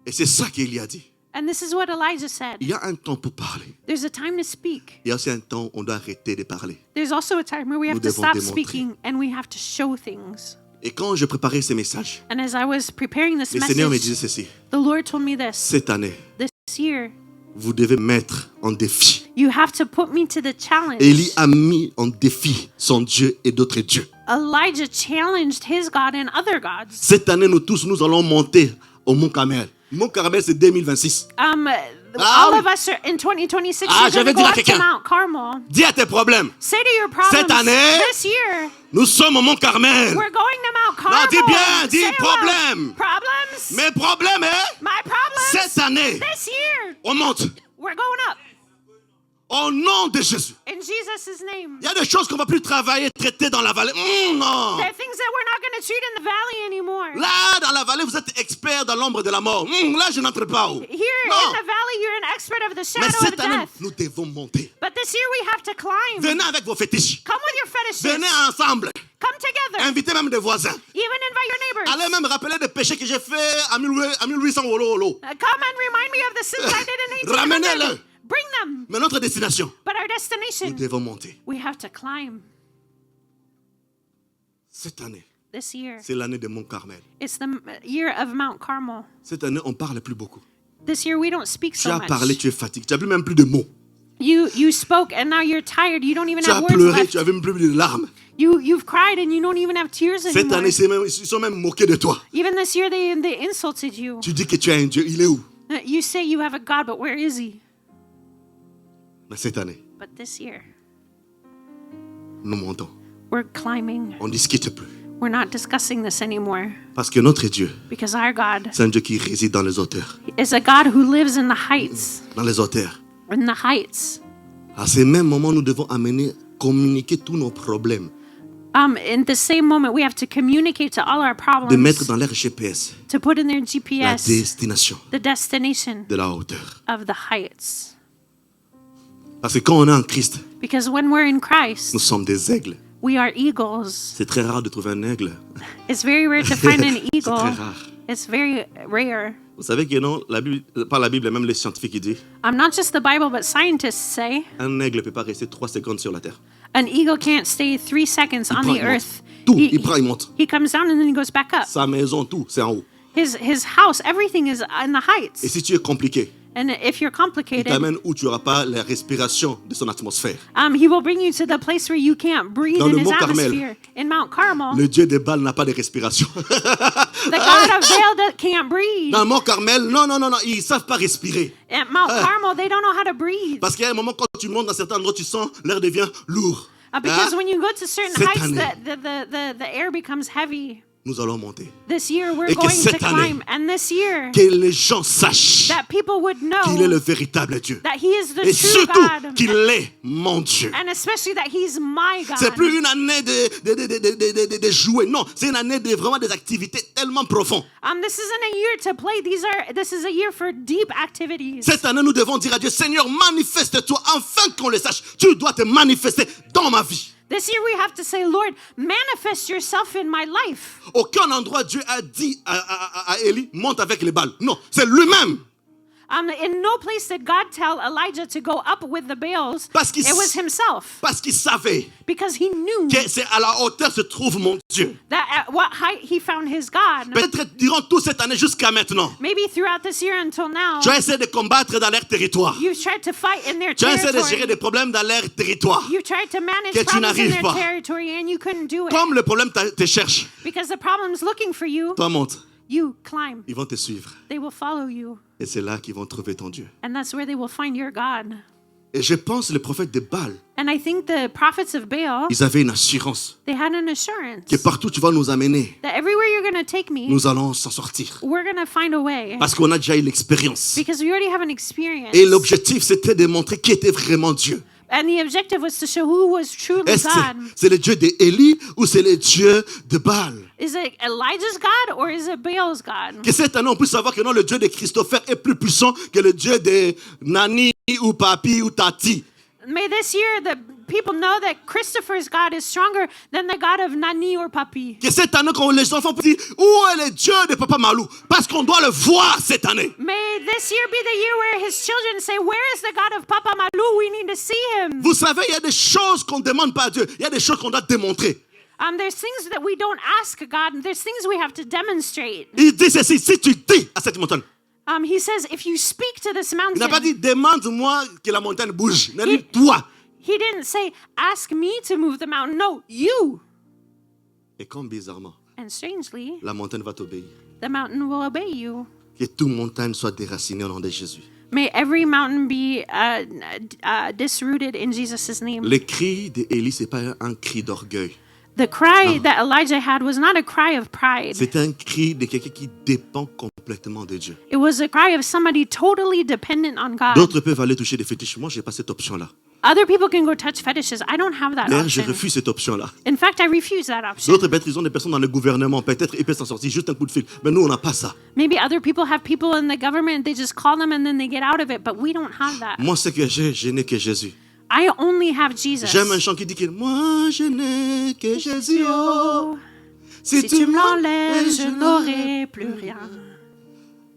Et c'est ça qu'Élie a dit. And this is what Elijah said. Il y a un temps pour parler. There's a time to speak. Il y a aussi un temps où on doit arrêter de parler. There's also a time where we have Nous to devons stop démontrer. speaking and we have to show things. Et quand je préparais ces messages, And as I was preparing this le Seigneur me disait message, ceci. the Lord told me this. Cette année, This year, vous devez mettre en défi. you have to put me to the challenge. Élie a mis en défi son Dieu et d'autres dieux. Elijah challenged his God and other gods. Cette année, nous tous, nous allons monter au Mont Carmel. Mont Carmel, c'est 2026. All oui. of us are in 2026 Ah, are je going vais to go dire à up to quelqu'un. Mount Carmel. Dis à tes problèmes. Say to your problems, Cette année, this year, nous sommes au Mont Carmel. we're going to Mount Carmel. Non, dis bien, dis Say it problème. loud. Problems. Mes problèmes, My problems. cette année, This year, on monte. we're going up. Au nom de Jésus. In Jesus' name. Il y a des choses qu'on ne va plus travailler, traiter dans la vallée. Non. There are things that we're not going to treat in the valley anymore. Là, dans la vallée, vous êtes expert dans l'ombre de la mort. Là, je n'entre pas. Here Non. in the valley, you're an expert of the Mais shadow of cette année, death. nous devons monter. But this year, we have to climb. Venez avec vos fétiches. Come with your fetishes. Venez ensemble. Come together. Invitez même des voisins. Even invite your neighbors. Allez même rappeler des péchés que j'ai fait à 1800 €. Come and remind me of the sins I did in 1800. Ramenez-le. Bring them. Mais notre destination, But our nous destination, devons monter. we have to climb. Cette année, This year, c'est l'année de Mont Carmel. it's the year of Mount Carmel. Cette année, on ne parle plus beaucoup. This year, we don't speak Tu so as much. parlé, tu es fatigué. Tu n'as plus même plus de mots. You spoke and now you're tired. You don't even Tu as have words pleuré, left. tu n'avais même plus de larmes. You've cried and you don't even have tears Cette anymore. année, ils sont même moqués de toi. Even this year, they insulted you. Tu dis que tu as un Dieu. Il est où? You say you have a God, but where is he? Mais cette année, But this year, nous montons. we're climbing. On ne discute plus. We're not discussing this anymore Parce que notre Dieu, because our God c'est un Dieu qui réside dans les hauteurs. is a God who lives in the heights. Dans les hauteurs. In the heights. À ces mêmes moments, nous devons communiquer tous nos problèmes. In the same moment, we have to communicate to all our De mettre problems, dans leur GPS to put in their la GPS destination the destination de la hauteur. of the heights. Parce que quand on est en Christ, Because when we're in nous Christ, sommes des aigles. we are eagles. C'est très rare de trouver un aigle. It's very rare to find an C'est eagle. très rare. It's very rare. Vous savez que non, par la Bible, même les scientifiques ils disent, Not just the Bible, but scientists say un aigle ne peut pas rester 3 secondes sur la terre. an eagle can't stay 3 seconds on prend, the il monte. earth. Tout, il prend, il monte. He comes down and then he goes back up. Sa maison, tout, c'est en haut. His house, everything is in the Et heights. si tu es compliqué, And if you're il complicated, t'amène où tu n'auras pas la respiration de son atmosphère. he will bring you to the place where you can't breathe Dans in le his Mont Carmel, atmosphere. In Mount Carmel, Le Dieu des balles n'a pas de respiration. the God of Baal that can't breathe. Dans le Mont Carmel, non, ils ne savent pas respirer. At Mount Carmel, they don't know how to breathe. Parce qu'il y a un moment, quand tu montes dans certains endroits, tu sens l'air devient lourd. Because Ah, when you go to certain cette heights, année. the air becomes heavy. nous allons monter. This year we're Et que going to cette année, climb. And this year, Que les gens sachent that people would qu'il est le know véritable Dieu. that He is the Et true surtout God. qu'il est mon Dieu. And especially that He's my God. C'est plus une année de jouer. Non, c'est une année de vraiment des activités tellement profondes. This isn't a year to play. This is a year for deep activities. Cette année, nous devons dire à Dieu, Seigneur, manifeste-toi afin qu'on le sache. Tu dois te manifester dans ma vie. This year we have to say, Lord, manifest yourself in my life. Aucun endroit Dieu a dit à Élie, monte avec les balles. Non, c'est lui-même. In no place did God tell Elijah to go up with the Baals. It was himself. Parce qu'il savait Because he knew que c'est à la hauteur se trouve mon Dieu. that at what height he found his God. Peut-être durant toute cette année jusqu'à maintenant, Maybe throughout this year until now, tu as essayé de combattre dans leur territoire. you've tried to fight in their Tu as essayé de gérer territory. des problèmes dans leur territoire. You tried to manage Que tu problems in n'arrives their pas. territory and you couldn't do it. Comme le problème te cherche, Because the problem's looking for you. toi monte. You climb. Ils vont te suivre. They will follow you. Et c'est là qu'ils vont trouver ton Dieu. And that's where they will find your God. Et je pense les prophètes de Baal, And I think the prophets of Baal, ils avaient une assurance they had an assurance que partout tu vas nous amener, that everywhere you're going to take me, nous allons s'en sortir. we're going to find a way. Parce qu'on a déjà eu l'expérience. Because we already have an experience. Et l'objectif, c'était de montrer qui était vraiment Dieu. And the objective was to show who was truly Est-ce que God. c'est le Dieu d'Élie ou c'est le Dieu de Baal? Is it Elijah's God or is it Baal's God? Que cette année, on puisse savoir que non, le Dieu de Christopher est plus puissant que le Dieu de Nani ou Papi ou Tati. May this year the people know that Christopher's God is stronger than the God of Nani or Papi. Que cette année, quand les enfants puissent dire, où est le Dieu de Papa Malou? Parce qu'on doit le voir cette année. May this year be the year where his children say, where is the God of Papa Malou? We need to see him. Vous savez, il y a des choses qu'on ne demande pas à Dieu. Il y a des choses qu'on doit démontrer. There's things that we don't ask God. There's things we have to demonstrate. Il dit ceci, si tu dis à cette montagne, He says, if you speak to this il n'a pas mountain, dit demande-moi que la montagne bouge. Il a dit toi. he didn't say, ask me to move the mountain. No, you. Et comme bizarrement, And strangely, la montagne va t'obéir. the mountain will obey you. Que toute montagne soit déracinée au nom de Jésus. May every mountain be disrooted in Jesus' name. Le cri d'Élie, ce n'est pas un cri d'orgueil. The cry that Elijah had was not a cry of pride. C'est un cri de quelqu'un qui dépend complètement de Dieu. It was a cry of somebody totally dependent on God. D'autres peuvent aller toucher des fétiches. Moi, je n'ai pas cette option-là. Other people can go touch fetishes. I don't have that D'ailleurs, je option. refuse cette option-là. In fact, I refuse that option. D'autres, peut-être, ils ont des personnes dans le gouvernement. Peut-être, ils peuvent s'en sortir juste un coup de fil. Mais nous, on n'a pas ça. Maybe other people have people in the government, they just call them and then they get out of it, but we don't have that. Moi, ce que j'ai, je n'ai que Jésus. I only have Jesus. J'aime un chant qui dit que moi, je n'ai que Jésus. Oh. Si tu me l'enlèves, je n'aurai plus rien.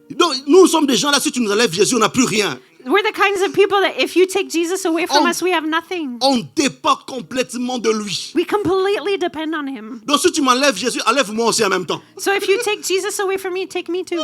Donc, nous sommes des gens là, si tu nous enlèves Jésus, on n'a plus rien. We're the kinds of people that if you take Jesus away from On- us, we have nothing. On dépend complètement de lui. We completely depend on him. Donc, si tu m'enlèves Jésus, enlève-moi aussi en même temps. So if you take Jesus away from me, take me too.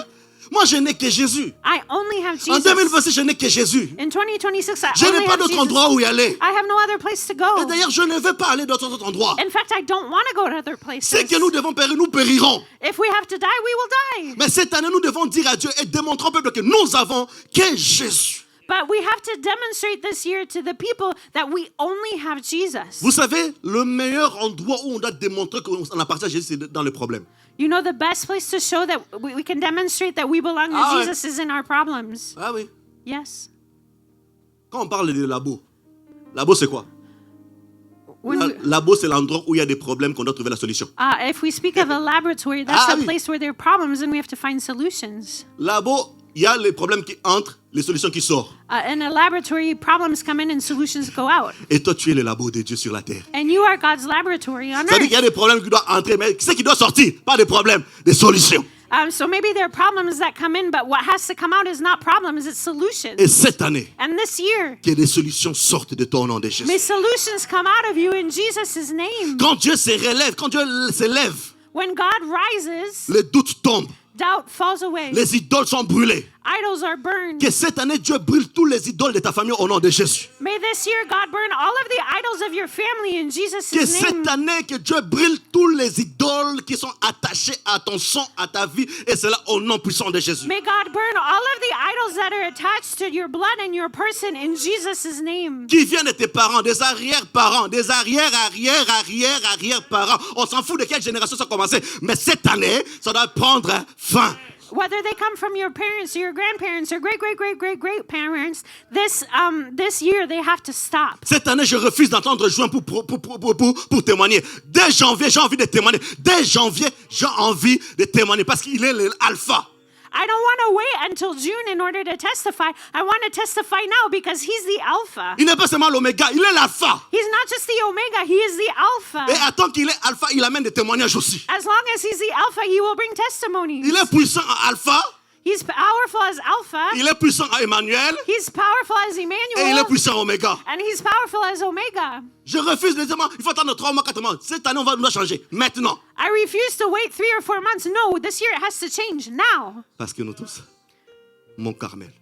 Moi, je n'ai que Jésus. I only have En Jesus. 2026, je n'ai que Jésus. In 2026, I Je only n'ai pas have d'autre Jesus. endroit où y aller. I have no other place to Et go. d'ailleurs, je ne veux pas aller dans d'autres endroits. In fact, I don't want to go to other places. C'est que nous devons périr, nous périrons. If we have to die, we will die. Mais cette année, nous devons dire à Dieu et démontrer au peuple que nous avons que Jésus. But we have to demonstrate this year to the people that we only have Jesus. Vous savez, le meilleur endroit où on doit démontrer qu'on appartient à Jésus, c'est dans le problème. You know, the best place to show that we can demonstrate that we belong to Ah ouais. Jesus is in our problems. Ah oui. Yes. Quand on parle de labo, labo c'est quoi? When we- Labo, c'est l'endroit où il y a des problèmes qu'on doit trouver la solution. if we speak of a laboratory, that's Ah a oui. place where there are problems and we have to find solutions. Labo, il y a les problèmes qui entrent, les solutions qui sortent. In a laboratory, problems come in and solutions go out. Et toi, tu es le labo de Dieu sur la terre. And you are God's laboratory on Ça veut dire qu'il y a earth. des problèmes qui doivent entrer, mais c'est qui doit sortir? Pas des problèmes, des solutions. So maybe there are problems that come in, but what has to come out is not problems, it's solutions. Et cette année, And this year, que des solutions sortent de ton nom de Jésus. may solutions come out of you in Jesus' name. Quand Dieu se relève, quand Dieu s'élève, When God rises, les doutes tombent, doubt falls away. les idoles sont brûlées. Idols are burned. Que cette année, Dieu brûle tous les idoles de ta famille au nom de Jésus. May this year God burn all of the idols of your family in Jesus' Que name. cette année, que Dieu brûle tous les idoles qui sont attachés à ton sang, à ta vie, et cela au nom puissant de Jésus. May God burn all of the idols that are attached to your blood and your person in Jesus' name. Qui viennent de tes parents, des arrière-parents, des arrière-parents. On s'en fout de quelle génération ça a commencé. Mais cette année, ça doit prendre fin. Whether they come from your parents or your grandparents or great parents, this year they have to stop. Cette année, je refuse d'entendre juin pour témoigner. Dès janvier, j'ai envie de témoigner. Dès janvier, j'ai envie de témoigner parce qu'il est l'alpha. I don't want to wait until June in order to testify. I want to testify now because he's the alpha. Il n'est pas seulement l'oméga, il est l'alpha. He's not just the omega, he is the alpha. Et attends qu'il est alpha, il amène des témoignages aussi. As long as he's the alpha, he will bring testimonies. Il est puissant en alpha. He's powerful as alpha. Il est puissant en Emmanuel. He's powerful as Et il est Emmanuel. puissant en oméga. And he's powerful as omega. Je refuse de dire, il faut attendre 3 mois, 4 mois. Cette année, on doit changer. Maintenant. I refuse to wait 3 or 4 months. No, this year it has to change now. Parce que nous tous, Mont Carmel,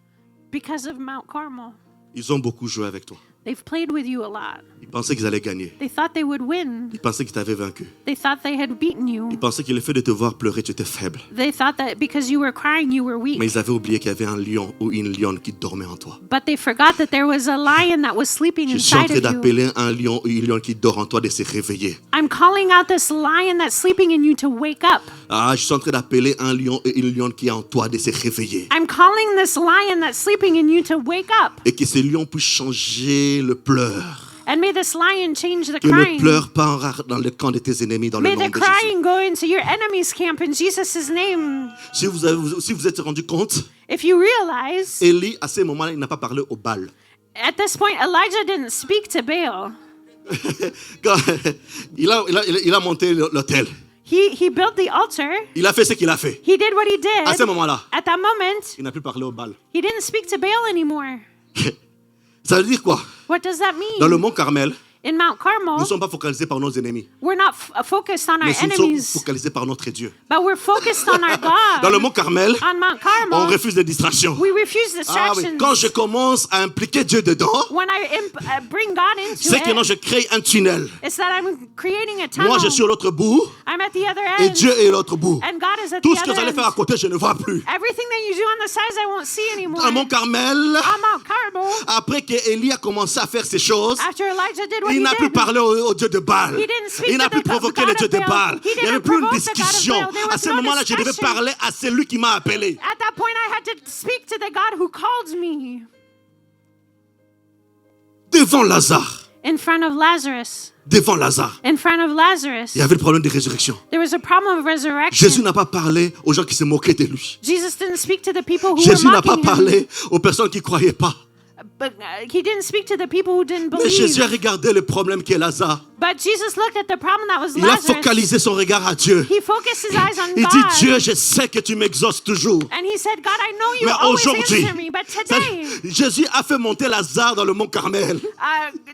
Because of Mount Carmel. ils ont beaucoup joué avec toi. They've played with you a lot. Ils pensaient qu'ils allaient gagner. They thought they would win. Ils pensaient qu'ils t'avaient vaincu. They thought they had beaten you. Ils pensaient que le fait de te voir pleurer, tu étais faible. They thought that because you were crying, you were Mais weak. ils avaient oublié qu'il y avait un lion ou une lionne qui dormait en toi. But they forgot that there was a lion that was sleeping Je suis en inside train of you. d'appeler un lion ou une lionne qui dort en toi de se réveiller. I'm calling out this lion that's sleeping in you to wake up. Ah, je suis en train d'appeler un lion et une lionne qui est en toi de se réveiller. I'm calling this lion that's sleeping in you to wake up. Et que ce lion puisse changer le pleur. And may this lion change the Que le crying. pleur part dans le camp de tes ennemis dans le May nom the de Jésus. crying go into your enemy's camp in Jesus' name. Si vous êtes rendu compte, If you realize, Élie, à ce moment-là, il n'a pas parlé au Baal. at this point, Elijah didn't speak to Baal. Quand il a monté l'autel. He built the altar. Il a fait ce qu'il a fait. He did what he did. À ce moment-là, At that moment, il n'a plus parlé au Baal. he didn't speak to Baal anymore. Ça veut dire quoi? What does that Dans le mean? mont Carmel, In Mount nous ne Carmel, sommes pas focalisés par nos ennemis, we're not focused on our mais nous sommes enemies, focalisés par notre Dieu. but we're focused on our Dans le God. mont Carmel, On Mount on Carmel, refuse les distractions. we refuse Ah oui, distractions. quand je commence à impliquer Dieu dedans, When I bring God into c'est que non, it, je crée un tunnel. it's that I'm creating a Moi, tunnel. je suis à l'autre bout I'm at the other et end, Dieu est à l'autre bout. and God is at Tout the ce que other vous allez faire à end. côté, je ne vois plus. Everything that you do on the sides, I won't see anymore. Dans le mont Carmel, On Mount Carmel, après qu'Élie a commencé à faire ces choses, after Elijah did what il he n'a plus did, parlé au Dieu de Baal. He didn't speak Il n'a to plus the provoqué God le Dieu of de Baal. Baal. He Il n'y avait didn't plus une provoke the God of discussion. Baal. There À was ce no moment-là, je devais discussion. parler à celui qui m'a appelé. At that point, I had to speak to the God who called me Devant Lazare. in front of Lazarus. Devant Lazare. In front of Lazarus, Il y avait le problème de résurrection. there was a problem of resurrection. Jésus n'a pas parlé aux gens qui se moquaient de lui. Jesus didn't speak to the people who Jésus were n'a pas mocking him, parlé aux personnes qui ne croyaient pas. but he didn't speak to the people who didn't Mais Jésus a believe. regardé le problème qui est Lazare. But Jesus looked at the problem that was Il a Lazarus. focalisé son regard à Dieu. He focused his eyes on Il dit, God. Dieu, je sais que tu m'exauces toujours. And he said, God, I know you Mais always aujourd'hui, answer me, but today, Jésus a fait monter Lazare dans le mont Carmel.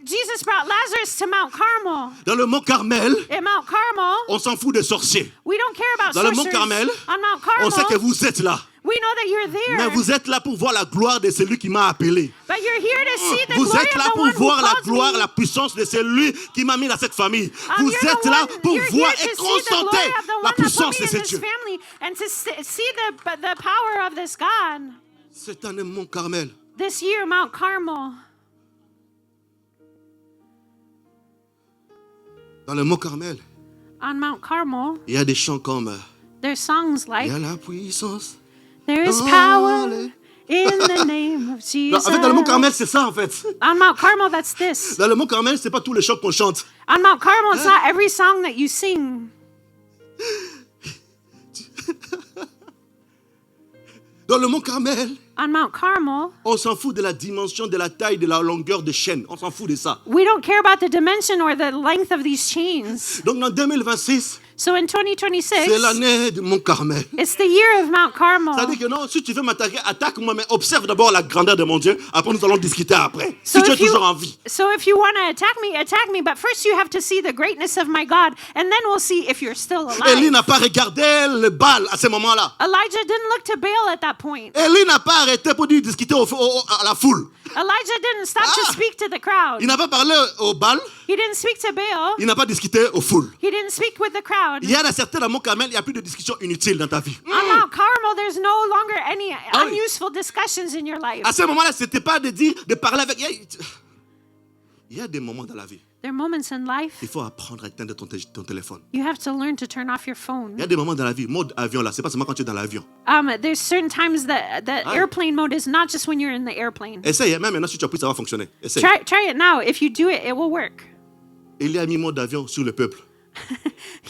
Jesus brought Lazarus to Mount Carmel. Dans le mont Carmel, In Mount Carmel, on s'en fout des sorciers. we don't care about Dans le mont sorcerers. Carmel, On Mount on sait que Carmel, vous êtes là. we know that you're there. Mais vous êtes là pour voir la gloire de celui qui m'a appelé. But you're here to see the Vous glory êtes là of the pour one who voir la called gloire, me. la puissance de celui qui m'a mis dans cette famille. Vous You're the êtes là one- pour you're voir here et to see the glory constater of the la one that puissance put de me ce in this Dieu. family and to see the power of this God. C'est un mont Carmel. This year, Mount Carmel. Dans le mont Carmel, On Mount Carmel, il y a des chants comme there's songs il like y a la puissance. there is dans power les- in the name of Non, Jesus. en fait, dans le mont Carmel, c'est ça en fait. On Mount Carmel, that's this. Dans le mont Carmel, c'est pas tous les chants qu'on chante. On Mount Carmel, it's not every song that you sing. Dans le mont Carmel, On Mount Carmel, on s'en fout de la dimension, de la taille, de la longueur de chaîne. On s'en fout de ça. we don't care about the dimension or the length of these chains. Donc en 2026, So in C'est 2026, l'année de mon Carmel. it's the year of Mount Carmel. C'est-à-dire que non, si tu veux m'attaquer, attaque-moi, mais observe d'abord la grandeur de mon Dieu. Après, nous allons discuter après. So Si tu es if you- toujours en vie. So if you want to attack me, but first you have to see the greatness of my God, and then we'll see if you're still Élie alive. n'a pas regardé le bal à ce moment-là. Elijah didn't look to Baal at that point. Élie n'a pas arrêté pour dire discuter à la foule. Elijah didn't stop to Ah. speak to the crowd. Il n'a pas parlé au bal. He didn't speak to Baal. Il n'a pas discuté aux foules. He didn't speak with the crowd. Il y a des certains dans mon Carmel, il n'y a plus de discussion inutile dans ta vie. On Mount Carmel, there's no longer any Ah oui. unuseful discussions in your life. À ce moment-là, ce n'était pas de dire, de parler avec. Il y a des moments dans la vie. There are moments in life Il faut apprendre à éteindre ton téléphone. you have to learn to turn off your Il y phone. a des moments dans la vie, mode avion là, c'est pas seulement quand tu es dans l'avion. There's certain times that Ah. airplane mode is not just when you're in the airplane. Essaye, même maintenant si tu as pris, ça va fonctionner. Essaye. Try it now. If you do it, it will work. Il y a mis mode avion sur le peuple.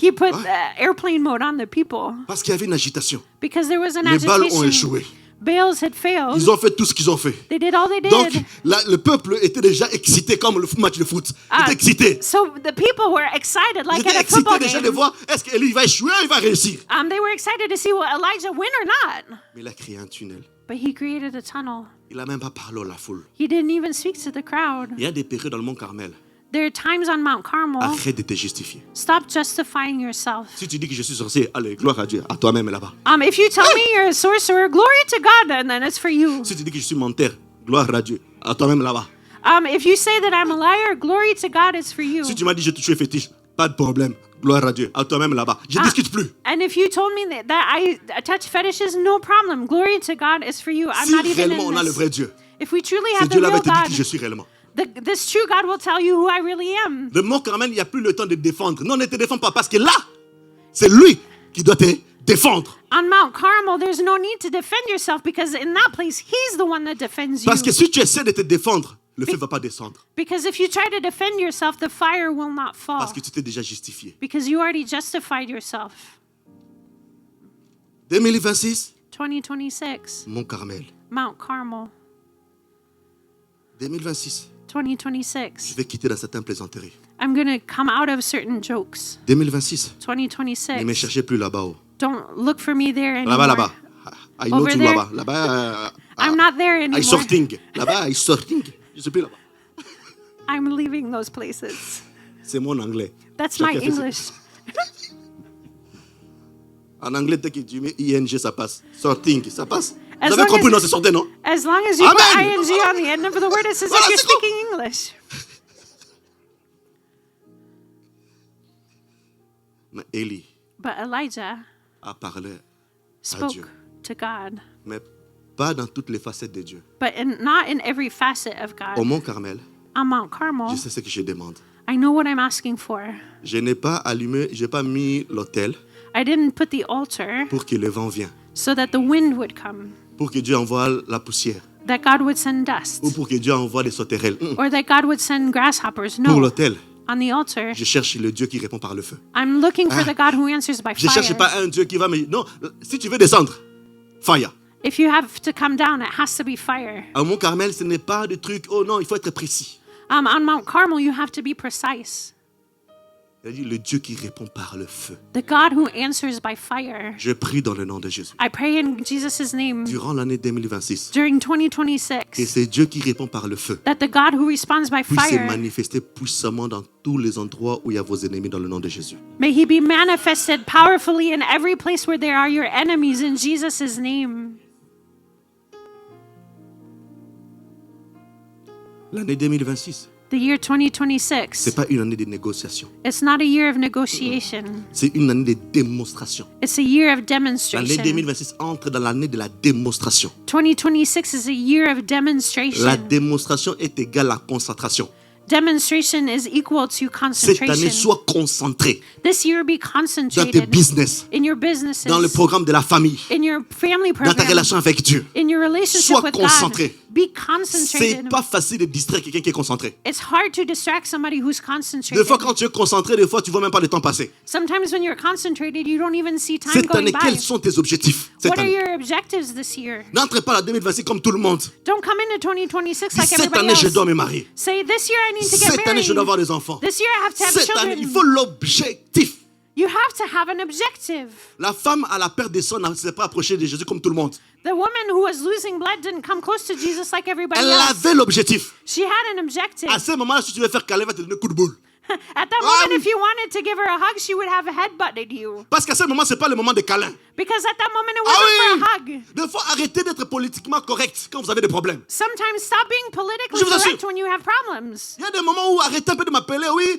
He put airplane mode on the people Parce qu'il y avait une agitation. because there was an Les balles ont agitation. échoué. Baals had failed. Ils ont fait tout ce qu'ils ont fait. They did all they did. Donc, le peuple était déjà excité comme le match de foot. Il était excité. So the people were excited, Ils like étaient at a excités football déjà de game. voir est-ce qu'Élie va échouer ou il va réussir. They were excited to see will Elijah win or not. Mais il a créé un tunnel. But he created a tunnel. Il n'a même pas parlé à la foule. He didn't even speak to the crowd. Il y a des périodes dans le mont Carmel. There are times on Mount Carmel. Arrête de te justifier. Stop justifying yourself. Si tu dis que je suis sorcier, allez, gloire à Dieu, à toi-même là-bas. If you tell me you're a sorcerer, glory to God, and then it's for you. Si tu dis que je suis menteur, gloire à Dieu, à toi-même là-bas. If you say that I'm a liar, glory to God is for you. Si tu m'as dit que je suis fétiche, pas de problème, gloire à Dieu, à toi-même là-bas. Je ne discute plus. And if you told me that I touch fetishes, no problem. Glory to God is for you. I'm Si not even réellement in on a le this. vrai Dieu, If we truly si have the Dieu l'avait real te dit God, qui je suis réellement. this true God will tell you who I really am. Le mont Carmel, il n'y a plus le temps de défendre. Non, ne te défends pas parce que là, c'est lui qui doit te défendre. On Mount Carmel, there's no need to defend yourself because in that place, He's the one that defends you. Parce que si tu essaies de te défendre, le feu ne va pas descendre. Because if you try to defend yourself, the fire will not fall. Parce que tu t'es déjà justifié. Because you already justified yourself. 2026, 2026, Mont Carmel. Mount Carmel. 2026, je 2026, vais quitter dans certaines plaisanteries. I'm going to come out of certain jokes. 2026, ne me 2026, cherchez plus là-bas. don't look for me there anymore. Là-bas, là-bas. I know Over tu there. là-bas. Là-bas, I'm not there anymore. I sorting. Là-bas, I sorting. Je ne suis plus là-bas. I'm leaving those places. C'est mon anglais. That's my Chacun fait ça. English. En anglais, dès que tu mets ing, ça passe. Sorting, ça passe. As Vous avez long compris, as- non, c'est sorting, non? As long as you Amen. put ing on the end of the word, it's as Voilà, if you're c'est tout. speaking English. Mais Élie But Elijah a parlé, spoke Dieu. to God, mais pas dans toutes les facettes de Dieu. but not in every facet of Au God. Mont Carmel, On Mount Carmel, je sais ce que je demande. I know what I'm asking for. Je n'ai pas allumé, je n'ai pas mis l'autel I didn't put the altar pour que le vent vienne, so that the wind would come, pour que Dieu envoie la poussière, that God would send dust, ou pour que Dieu envoie des sauterelles. or that God would send grasshoppers. Pour No. l'autel, On the altar, je cherche le Dieu qui répond par le feu. I'm looking for the God who answers by Je ne cherche fire. pas un Dieu qui va me... Non, si tu veux descendre, fire. If you have to come down, it has to be fire. À Mont Carmel, ce n'est pas de truc, oh non, il faut être précis. On Mount Carmel, you have to be precise. Il a dit le Dieu qui répond par le feu. The God who answers by fire. Je prie dans le nom de Jésus. I pray in Jesus' name Durant l'année 2026, during que 2026 c'est Dieu qui répond par le feu that the God who responds by puisse se fire, manifester puissamment dans tous les endroits où il y a vos ennemis dans le nom de Jésus. may He be manifested powerfully in every place where there are your enemies in Jesus' name. L'année 2026, The year ce 2026, n'est pas une année de négociation. it's not a year of negotiation. C'est une année de démonstration. It's a year of L'année demonstration. 2026 entre dans l'année de la démonstration. 2026 is a year of La demonstration. démonstration est égale à concentration. Demonstration is equal to Cette année, concentration. sois concentré This year be dans tes concentrated business, in your businesses, dans le programme de la famille, in your family dans ta program, relation avec Dieu. in your relationship Sois with concentré. God. Be C'est concentrated. pas facile de distraire quelqu'un qui est concentré. It's hard to distract somebody who's Des concentrated. fois, quand tu es concentré, des fois, tu vois même pas le temps passer. Sometimes when you're concentrated, you don't even see time Cette going année, by. quels sont tes objectifs cette What are année? your objectives this year? N'entre pas à la 2026 comme tout le monde. Don't come into 2026 Dis, like cette everybody année, je else. dois me marier. Say, this year I need to get Cette année, je dois married. avoir des enfants. This year I have to have Cette année, children. il faut l'objectif. You have to have an objective. La femme à la perte des sangs ne s'est pas approchée de Jésus comme tout le monde. The woman who was losing blood didn't come close to Jesus like everybody Elle else. avait l'objectif. She had an objective. À ce moment-là, si tu veux faire câlin, elle va te donner un coup de boule. At that moment, if you wanted to give her a hug, she would have headbutted you. Parce qu'à ce moment, ce n'est pas le moment de câlin. Because at that moment, it wasn't for a hug. Il faut arrêter d'être politiquement correct quand vous avez des problèmes. Sometimes stop being politically Je vous assure. correct when you have problems. Il y a des moments où arrêtez un peu de m'appeler, oui,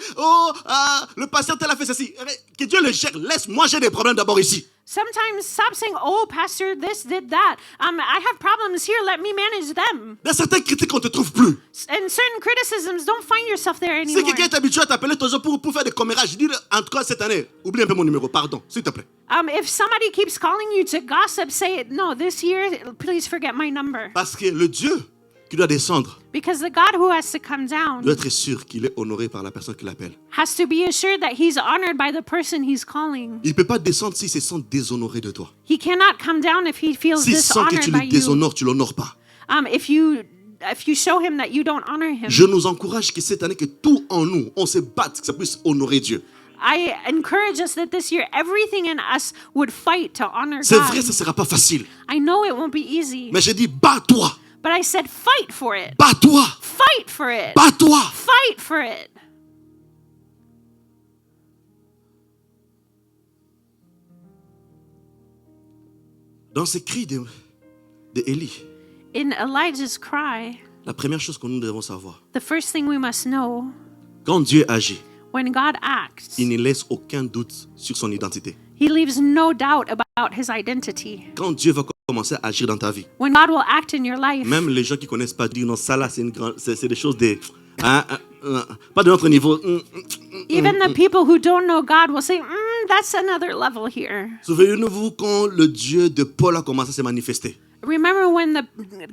le pasteur tel a fait ceci. Que Dieu le gère. Laisse-moi, j'ai des problèmes d'abord ici. Sometimes stop saying, oh, pastor, this did that. I have problems here. Let me manage them. Dans certaines critiques, on ne te trouve plus. And certain criticisms, don't find yourself there Si anymore. quelqu'un est habitué à t'appeler toujours pour faire des commérages, je dis, en tout cas cette année, oublie un peu mon numéro, pardon, s'il te plaît. If somebody keeps calling you to gossip, say, no, this year, please forget my number. Parce que le Dieu qui doit descendre Because the God who has to come down doit être sûr qu'il est honoré par la personne qui l'appelle. has to be assured that he's honored by the person he's calling. Il ne peut pas descendre s'il se sent déshonoré de toi. He cannot come down if he feels S'il sent que dishonored tu by le you. déshonores, tu ne l'honores pas. If you show him that you don't honor him. Je nous encourage que cette année, que tout en nous, on se batte, que ça puisse honorer Dieu. I encourage us that this year, everything in us would fight to honor C'est God. vrai, ça ne sera pas facile. I know it won't be easy, Mais j'ai dit, bats-toi, but I said fight for it. bats-toi, Fight for it. bats-toi. Fight for it. Dans ces cris de Élie, In Elijah's cry, la première chose que nous devons savoir, the first thing we must know, quand Dieu agit, when God acts, il ne laisse aucun doute sur son identité. he leaves no doubt about his identity. Quand Dieu va commencer à agir dans ta vie, When God will act in your life, même les gens qui ne connaissent pas Dieu, non, ça là, c'est des choses pas de notre niveau. even the people who don't know God will say, that's another level here. Souvenez-vous quand le Dieu de Paul a commencé à se manifester. Remember when the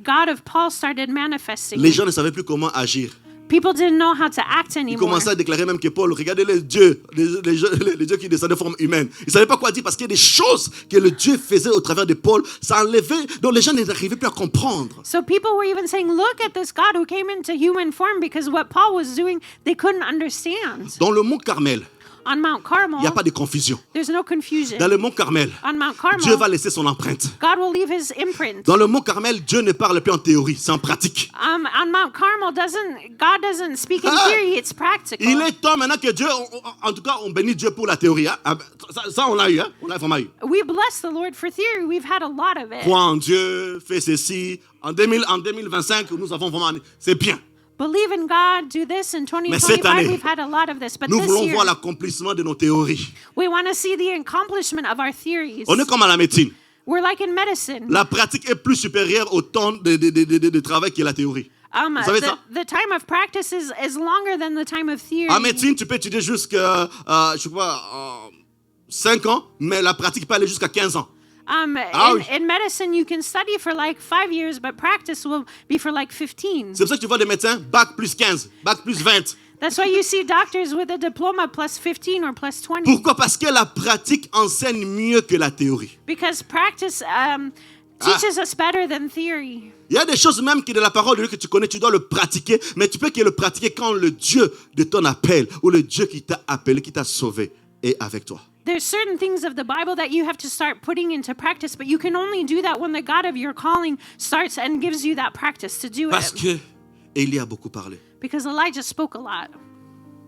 God of Paul started manifesting? Les gens ne savaient plus comment agir. People didn't know how to act Ils anymore. commençaient à déclarer même que Paul, regardez les dieux qui descendaient de forme humaine. Ils ne savaient pas quoi dire parce qu'il y a des choses que le Dieu faisait au travers de Paul, ça enlevait, donc les gens n'arrivaient plus à comprendre. So people were even saying, look at this God who came into human form, because what Paul was doing, they couldn't understand. Dans le mont Carmel, On Mount Carmel, il n'y a pas de confusion. there's no confusion. Dans le mont Carmel, On Mount Carmel, Dieu va laisser son empreinte. God will leave his imprint. Dans le mont Carmel, Dieu ne parle plus en théorie, c'est en pratique. On Mount Carmel, God doesn't speak in theory, it's practical. Il est temps maintenant que Dieu, en tout cas, on bénit Dieu pour la théorie. Hein. Ça, on l'a eu, hein. On l'a vraiment eu. We bless the Lord for theory. We've had a lot of it. Crois en Dieu, fais ceci. En 2025, nous avons vraiment... C'est bien. Believe in God, do this. In Mais cette 2025, année, we've had a lot of this. But Nous this voulons year, voir l'accomplissement de nos théories. we want to see the accomplishment of our theories. On est comme à la médecine. We're like in medicine. La pratique est plus supérieure au temps de travail que la théorie. Vous savez ça? The time of practice is longer than the time of theory. En médecine, tu peux étudier jusqu'à, 5 ans, mais la pratique peut aller jusqu'à 15 ans. In medicine, you can study for like 5 years, but practice will be for like 15. C'est pour ça que tu vois des médecins, bac plus 15, bac plus 20. That's why you see doctors with a diploma plus 15 or plus 20. Pourquoi? Parce que la pratique enseigne mieux que la théorie. Because practice teaches us better than theory. Il y a des choses même que de la parole de Dieu que tu connais, tu dois le pratiquer, mais tu peux que le pratiquer quand le Dieu de ton appel ou le Dieu qui t'a appelé, qui t'a sauvé est avec toi. There's certain things of the Bible that you have to start putting into practice, but you can only do that when the God of your calling starts and gives you that practice to do Parce it. que Élie a beaucoup parlé. Because Elijah spoke a lot.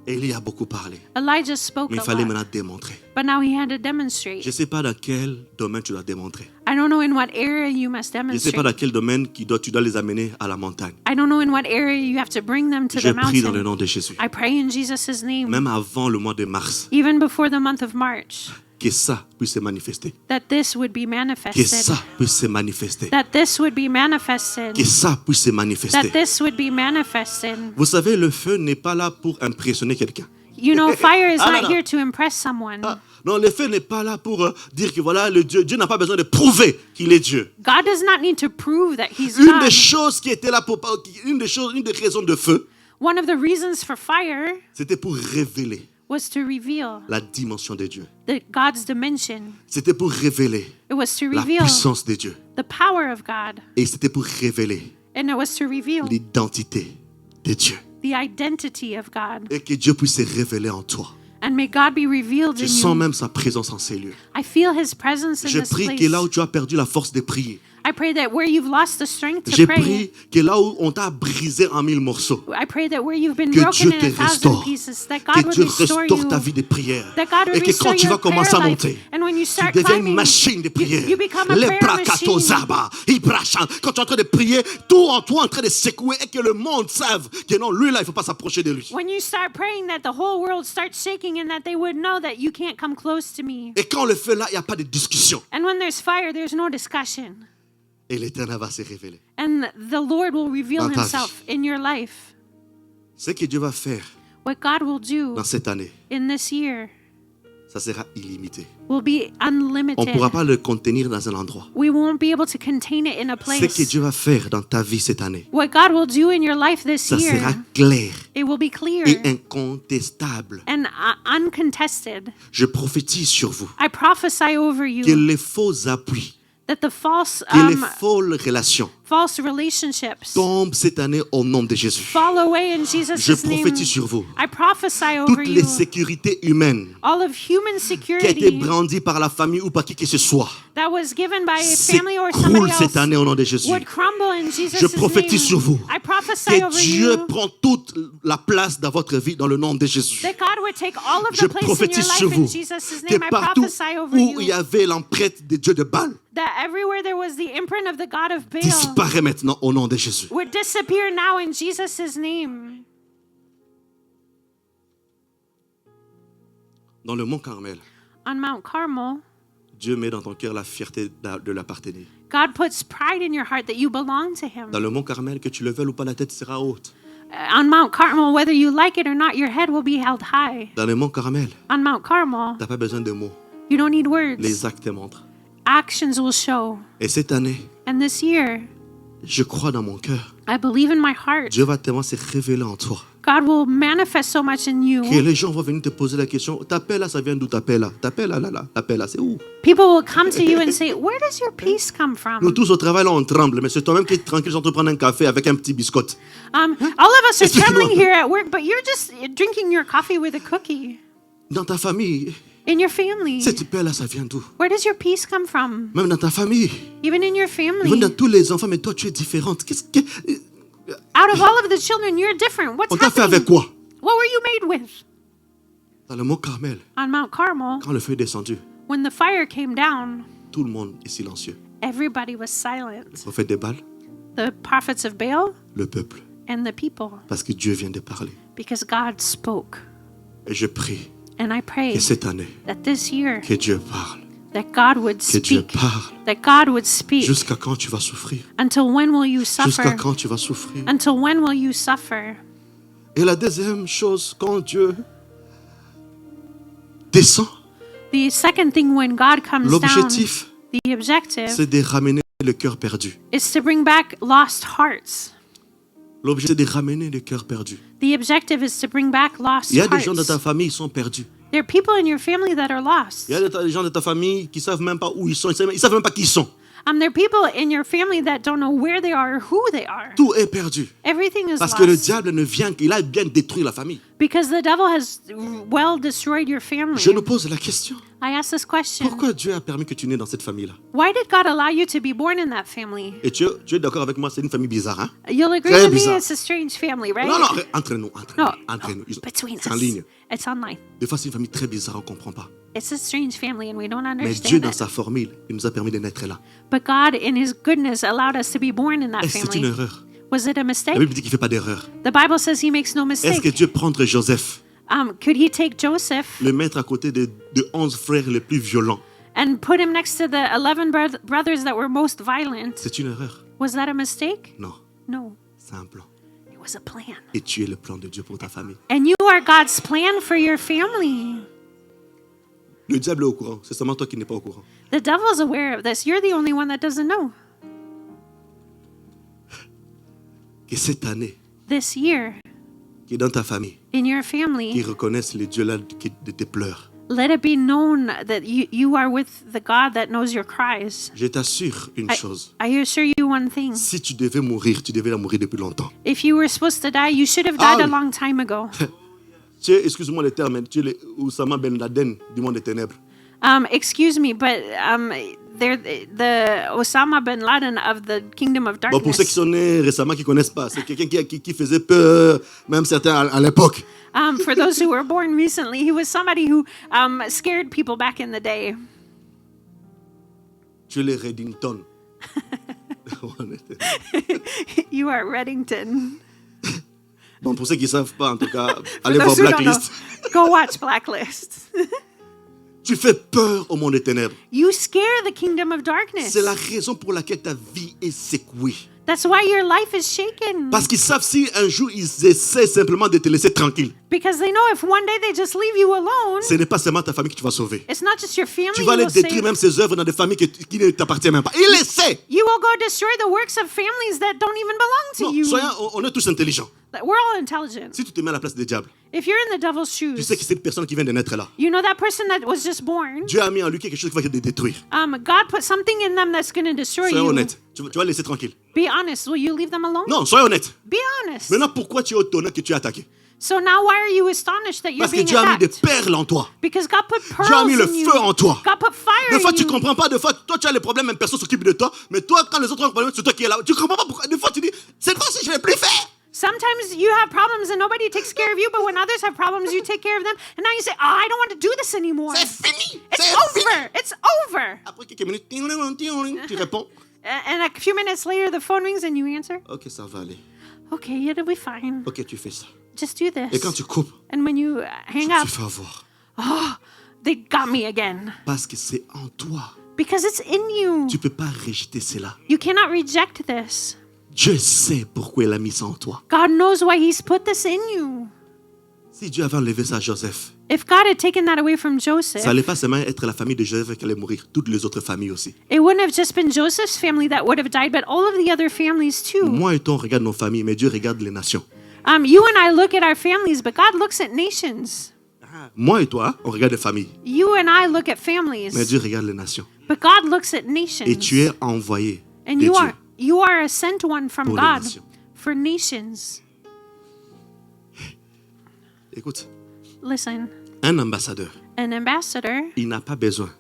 Élie a beaucoup parlé. Elijah spoke Mais il a fallait lot. maintenant démontrer. But now he had to demonstrate. Je ne sais pas dans quel domaine tu dois démontrer. I don't know in what area you must Je ne sais pas demonstrate. dans quel domaine tu dois les amener à la montagne. I don't know in what area you have to bring them to Je the prie dans le mountain. nom de Jésus. I pray in Jesus' name, Même avant le mois de mars, even before the month of March, que ça puisse se manifester. that this would be Que manifested. ça puisse se manifester. That this would be manifested. Que ça puisse se That manifester. this would be manifested. Vous savez, le feu n'est pas là pour impressionner quelqu'un. You know, fire is Ah, non, not non. here to impress someone. Ah, non, le feu n'est pas là pour dire que voilà, le Dieu n'a pas besoin de prouver qu'il est Dieu. God does not need to prove that he's Une God. des choses qui était là pour... une des raisons de feu, One of the reasons for fire c'était pour révéler was to reveal la dimension de Dieu. God's dimension. C'était pour révéler It was to la reveal puissance de Dieu. the power of God. Et c'était pour révéler And it was to reveal l'identité de Dieu. the identity of God. Et que Dieu puisse se révéler en toi. And may God be revealed Je in sens you. même sa présence en ces lieux. I feel His presence in Je this prie place. que là où tu as perdu la force de prier, I pray that where you've lost the strength to j'ai pray, prié que là où on t'a brisé en 1000 morceaux, I pray that where you've been que broken Dieu in te 1,000 restaure, pieces, that que God would Dieu restore restaure you. ta vie de prière That God would et que restore quand tu vas your prayer commencer à life. monter, And when you tu start deviens une climbing, machine de prière. you become a Les prayer brakato machine. zaba, ibrachan. Quand tu es en train de prier, tout en toi en train de secouer et que le monde sache que non, lui là, il ne faut pas s'approcher de lui. When you start praying, that the whole world starts shaking and that they would know that you can't come close to me. Et quand on le fait là, il n'y a pas de discussion. And when there's fire, there's no discussion. Et l'Éternel va se révéler. And the Lord will reveal Dans ta Himself in your life. Ce que Dieu va faire What God will do dans cette année, in this year ça sera illimité. will be On ne unlimited. pourra pas le contenir dans un endroit. We won't be able to contain it in a Ce que place. Dieu va faire dans ta vie cette année, What God will do in your life this ça sera year, clair it will be clear et incontestable. and uncontested. Je prophétise sur vous I prophesy over que you les faux appuis, that the false que les folles relations relationships tombent cette année au nom de Jésus. fall away in Je Jesus' name. prophétise sur vous I prophesy over toutes les you sécurités humaines all of human qui a été security brandies par la famille ou par qui que ce soit that was given by a family or somebody s'écroulent else cette année au nom de Jésus. would crumble in Jesus' Je prophétise sur vous name. I prophesy que over Dieu you prend toute la place dans votre vie dans le nom de Jésus. that God would take all of Je the place in prophétise your sur life in vous Jesus' que name. I partout prophesy over où you il y avait l'empreinte de Dieu de Baal that everywhere there was the imprint of the God of Baal disparaît maintenant au nom de Jésus. would disappear now in Jesus' name. Dans le mont Carmel, On Mount Carmel, Dieu met dans ton cœur la fierté de l'appartenir. God puts pride in your heart that you belong to Him. Dans le mont Carmel, que tu le veuilles ou pas, la tête sera haute. On Mount Carmel, whether you like it or not, your head will be held high. Dans le mont Carmel, On Mount Carmel, tu n'as pas besoin de mots. you don't need words. Les actes te montrent. Actions will show. Et cette année, And this year, je crois dans mon cœur, I believe in my heart, Dieu va tellement se révéler en toi God will manifest so much in you. que les gens vont venir te poser la question, ta paix là, ça vient d'où ta paix là? Ta paix là, ta paix là, c'est où? People will come to you and say, where does your peace come Nous from? tous au travail là, on tremble, mais c'est toi-même qui es tranquille, sans te prendre un café avec un petit biscotte. All of us are Explique-moi. trembling here at work, but you're just drinking your coffee with a cookie. Dans ta famille, In your family, cette paix là, ça vient d'où? where does your peace come from? Même dans ta famille, Even in your même family. dans tous les enfants, mais toi tu es différente. Out of all of the children, you're different. What's On t'a fait happening? avec quoi? What were you made with? Dans le mont Carmel, On Mount Carmel, quand le feu est descendu, when the fire came down, tout le monde est silencieux. everybody was silent. Le prophète de Baal, The prophets of Baal le peuple, and the people, parce que Dieu vient de parler. because God spoke. Et je prie And I pray que cette année, that this year, que Dieu parle, that God would que Dieu speak, parle. that God would speak. Jusqu'à quand tu vas souffrir? Until when will you Jusqu'à suffer? quand tu vas souffrir? Until when will you suffer? Et la deuxième chose, quand Dieu descend, The second thing, when God comes down, l'objectif, the objective c'est de ramener le cœur perdu. is to bring back lost hearts. L'objectif, c'est de ramener le cœur perdu. The objective is to bring back lost Il y a des gens dans hearts. ta famille, ils sont perdus. There are people in your family that are lost. Il y a des gens de ta famille qui ne savent même pas où ils sont. Ils ne savent même pas qui ils sont. There are people in your family that don't know where they are or who they are. Tout est perdu. Everything is Parce que le lost. diable ne vient qu'il a bien détruit la famille. Because the devil has well destroyed your family. Je nous pose la question. I ask this question. Pourquoi Dieu a permis que tu naies dans cette famille-là? Why did God allow you to be born in that family? Et tu es d'accord avec moi, c'est une famille bizarre, hein? You'll agree Très with me bizarre. it's a strange family, right? Non, non, entre nous, No, entre nous. between C'est en us. ligne. It's online. Des fois, c'est une famille très bizarre, on ne comprend pas. It's a strange family and we don't Mais Dieu, understand dans it. sa formule, il nous a permis de naître là. But God, in His goodness, allowed us to be born in that Et c'est une family. erreur. Was it a La mistake? Bible dit qu'il ne fait pas d'erreur. The Bible says He makes no Est-ce que mistake. Dieu prendrait Joseph, Could He take Joseph le mettre à côté de 11 frères les plus violents? and put him next to the 11 brothers that were most violent? C'est une erreur. Was that a mistake? Non, No. c'est un plan. It was a plan. Et tu es le plan de Dieu pour ta famille. And you are God's plan for your family. Le diable est au courant. C'est seulement toi qui n'es pas au courant. The devil's aware of this. You're the only one that doesn't know. Que cette année, This year, qui est dans ta famille, in your qui family, reconnaissent les dieux là de tes pleurs. let it be known that you are with the God that knows your cries. Je t'assure une chose. I assure you one thing. Si tu devais mourir, tu devais mourir depuis longtemps. If you were supposed to die, you should have died Ah. a long time ago. Tu es, excuse-moi le terme, tu es le Oussama Ben Laden du monde des ténèbres. Excuse me, but they're the Osama bin Laden of the kingdom of Bon, pour ceux qui darkness. sont nés récemment, qui ne connaissent pas, c'est quelqu'un qui faisait peur, même certains à l'époque. For those who were born recently, he was somebody who scared people back in the day. Tu es le Reddington. You are Reddington. Bon, pour ceux qui ne savent pas, en tout cas, For allez voir those who don't know, Blacklist. go watch Blacklist. Tu fais peur au monde des ténèbres. You scare the kingdom of darkness. C'est la raison pour laquelle ta vie est secouée. That's why your life is shaken. Parce qu'ils savent si un jour ils essaient simplement de te laisser tranquille, Because they know if one day they just leave you alone, ce n'est pas seulement ta famille que tu vas sauver. it's not just your family Tu you vas aller will détruire save. même ses œuvres dans des familles qui ne t'appartiennent même pas. Il le sait. You will go destroy the works of families that don't even belong to Non, you. soyons, on est tous intelligents. We're all intelligent. Si tu te mets à la place des diables, If you're in the devil's tu shoes, sais que cette personne qui vient de naître là, you know that person that was just born. Dieu a mis en lui quelque chose qui va te détruire. God put something in them that's going to destroy Soyons you. honnêtes. Tu vas le laisser tranquille. Be honest. Will you leave them alone? Non, soyons honnêtes. Be honest. Maintenant, pourquoi tu es étonné que tu es attaqué? So now why are you astonished that you're Parce que being Dieu a mis des attacked? perles en toi. Because God put Dieu a mis pearls le in you. feu en toi. God put fire Des fois, in tu you. comprends pas. Des fois, toi, tu as les problèmes, même personne s'occupe de toi. Mais toi, quand les autres ont des problèmes, c'est toi qui es là. Tu comprends pas pourquoi. Des fois, tu dis, cette fois-ci, je ne vais plus faire. Sometimes you have problems and nobody takes care of you, but when others have problems, you take care of them. And now you say, I don't want to do this anymore. C'est fini. It's C'est over. fini. It's over. Après quelques minutes, tu réponds. And a few minutes later, the phone rings and you answer, Ok, ça va aller. okay, it'll be fine. Ok, tu fais ça. Just do Et quand this. tu coupes, And when you hang tu up, fais avoir. they got me again. Parce que c'est en toi. Because it's in you. Tu ne peux pas rejeter cela. You cannot reject this. Dieu sait pourquoi il a mis ça en toi. God knows why He's put this in you. Si Dieu avait enlevé ça à Joseph, If God had taken that away from ça Joseph, n'allait pas seulement être la famille de Joseph qui allait mourir, toutes les autres familles aussi. it wouldn't have just been Joseph's family that would have died, but all of the other families too. Moi et toi, on regarde nos familles, mais Dieu regarde les nations. You and I look at our families, but God looks at nations. Moi et toi, on regarde les familles, You and I look at mais families, Dieu regarde les nations. but God looks at Et nations. tu es envoyé And de you Dieu. are a sent one from Pour les God nations. for nations. Écoute, Listen, un ambassadeur, an ambassador, il n'a pas besoin,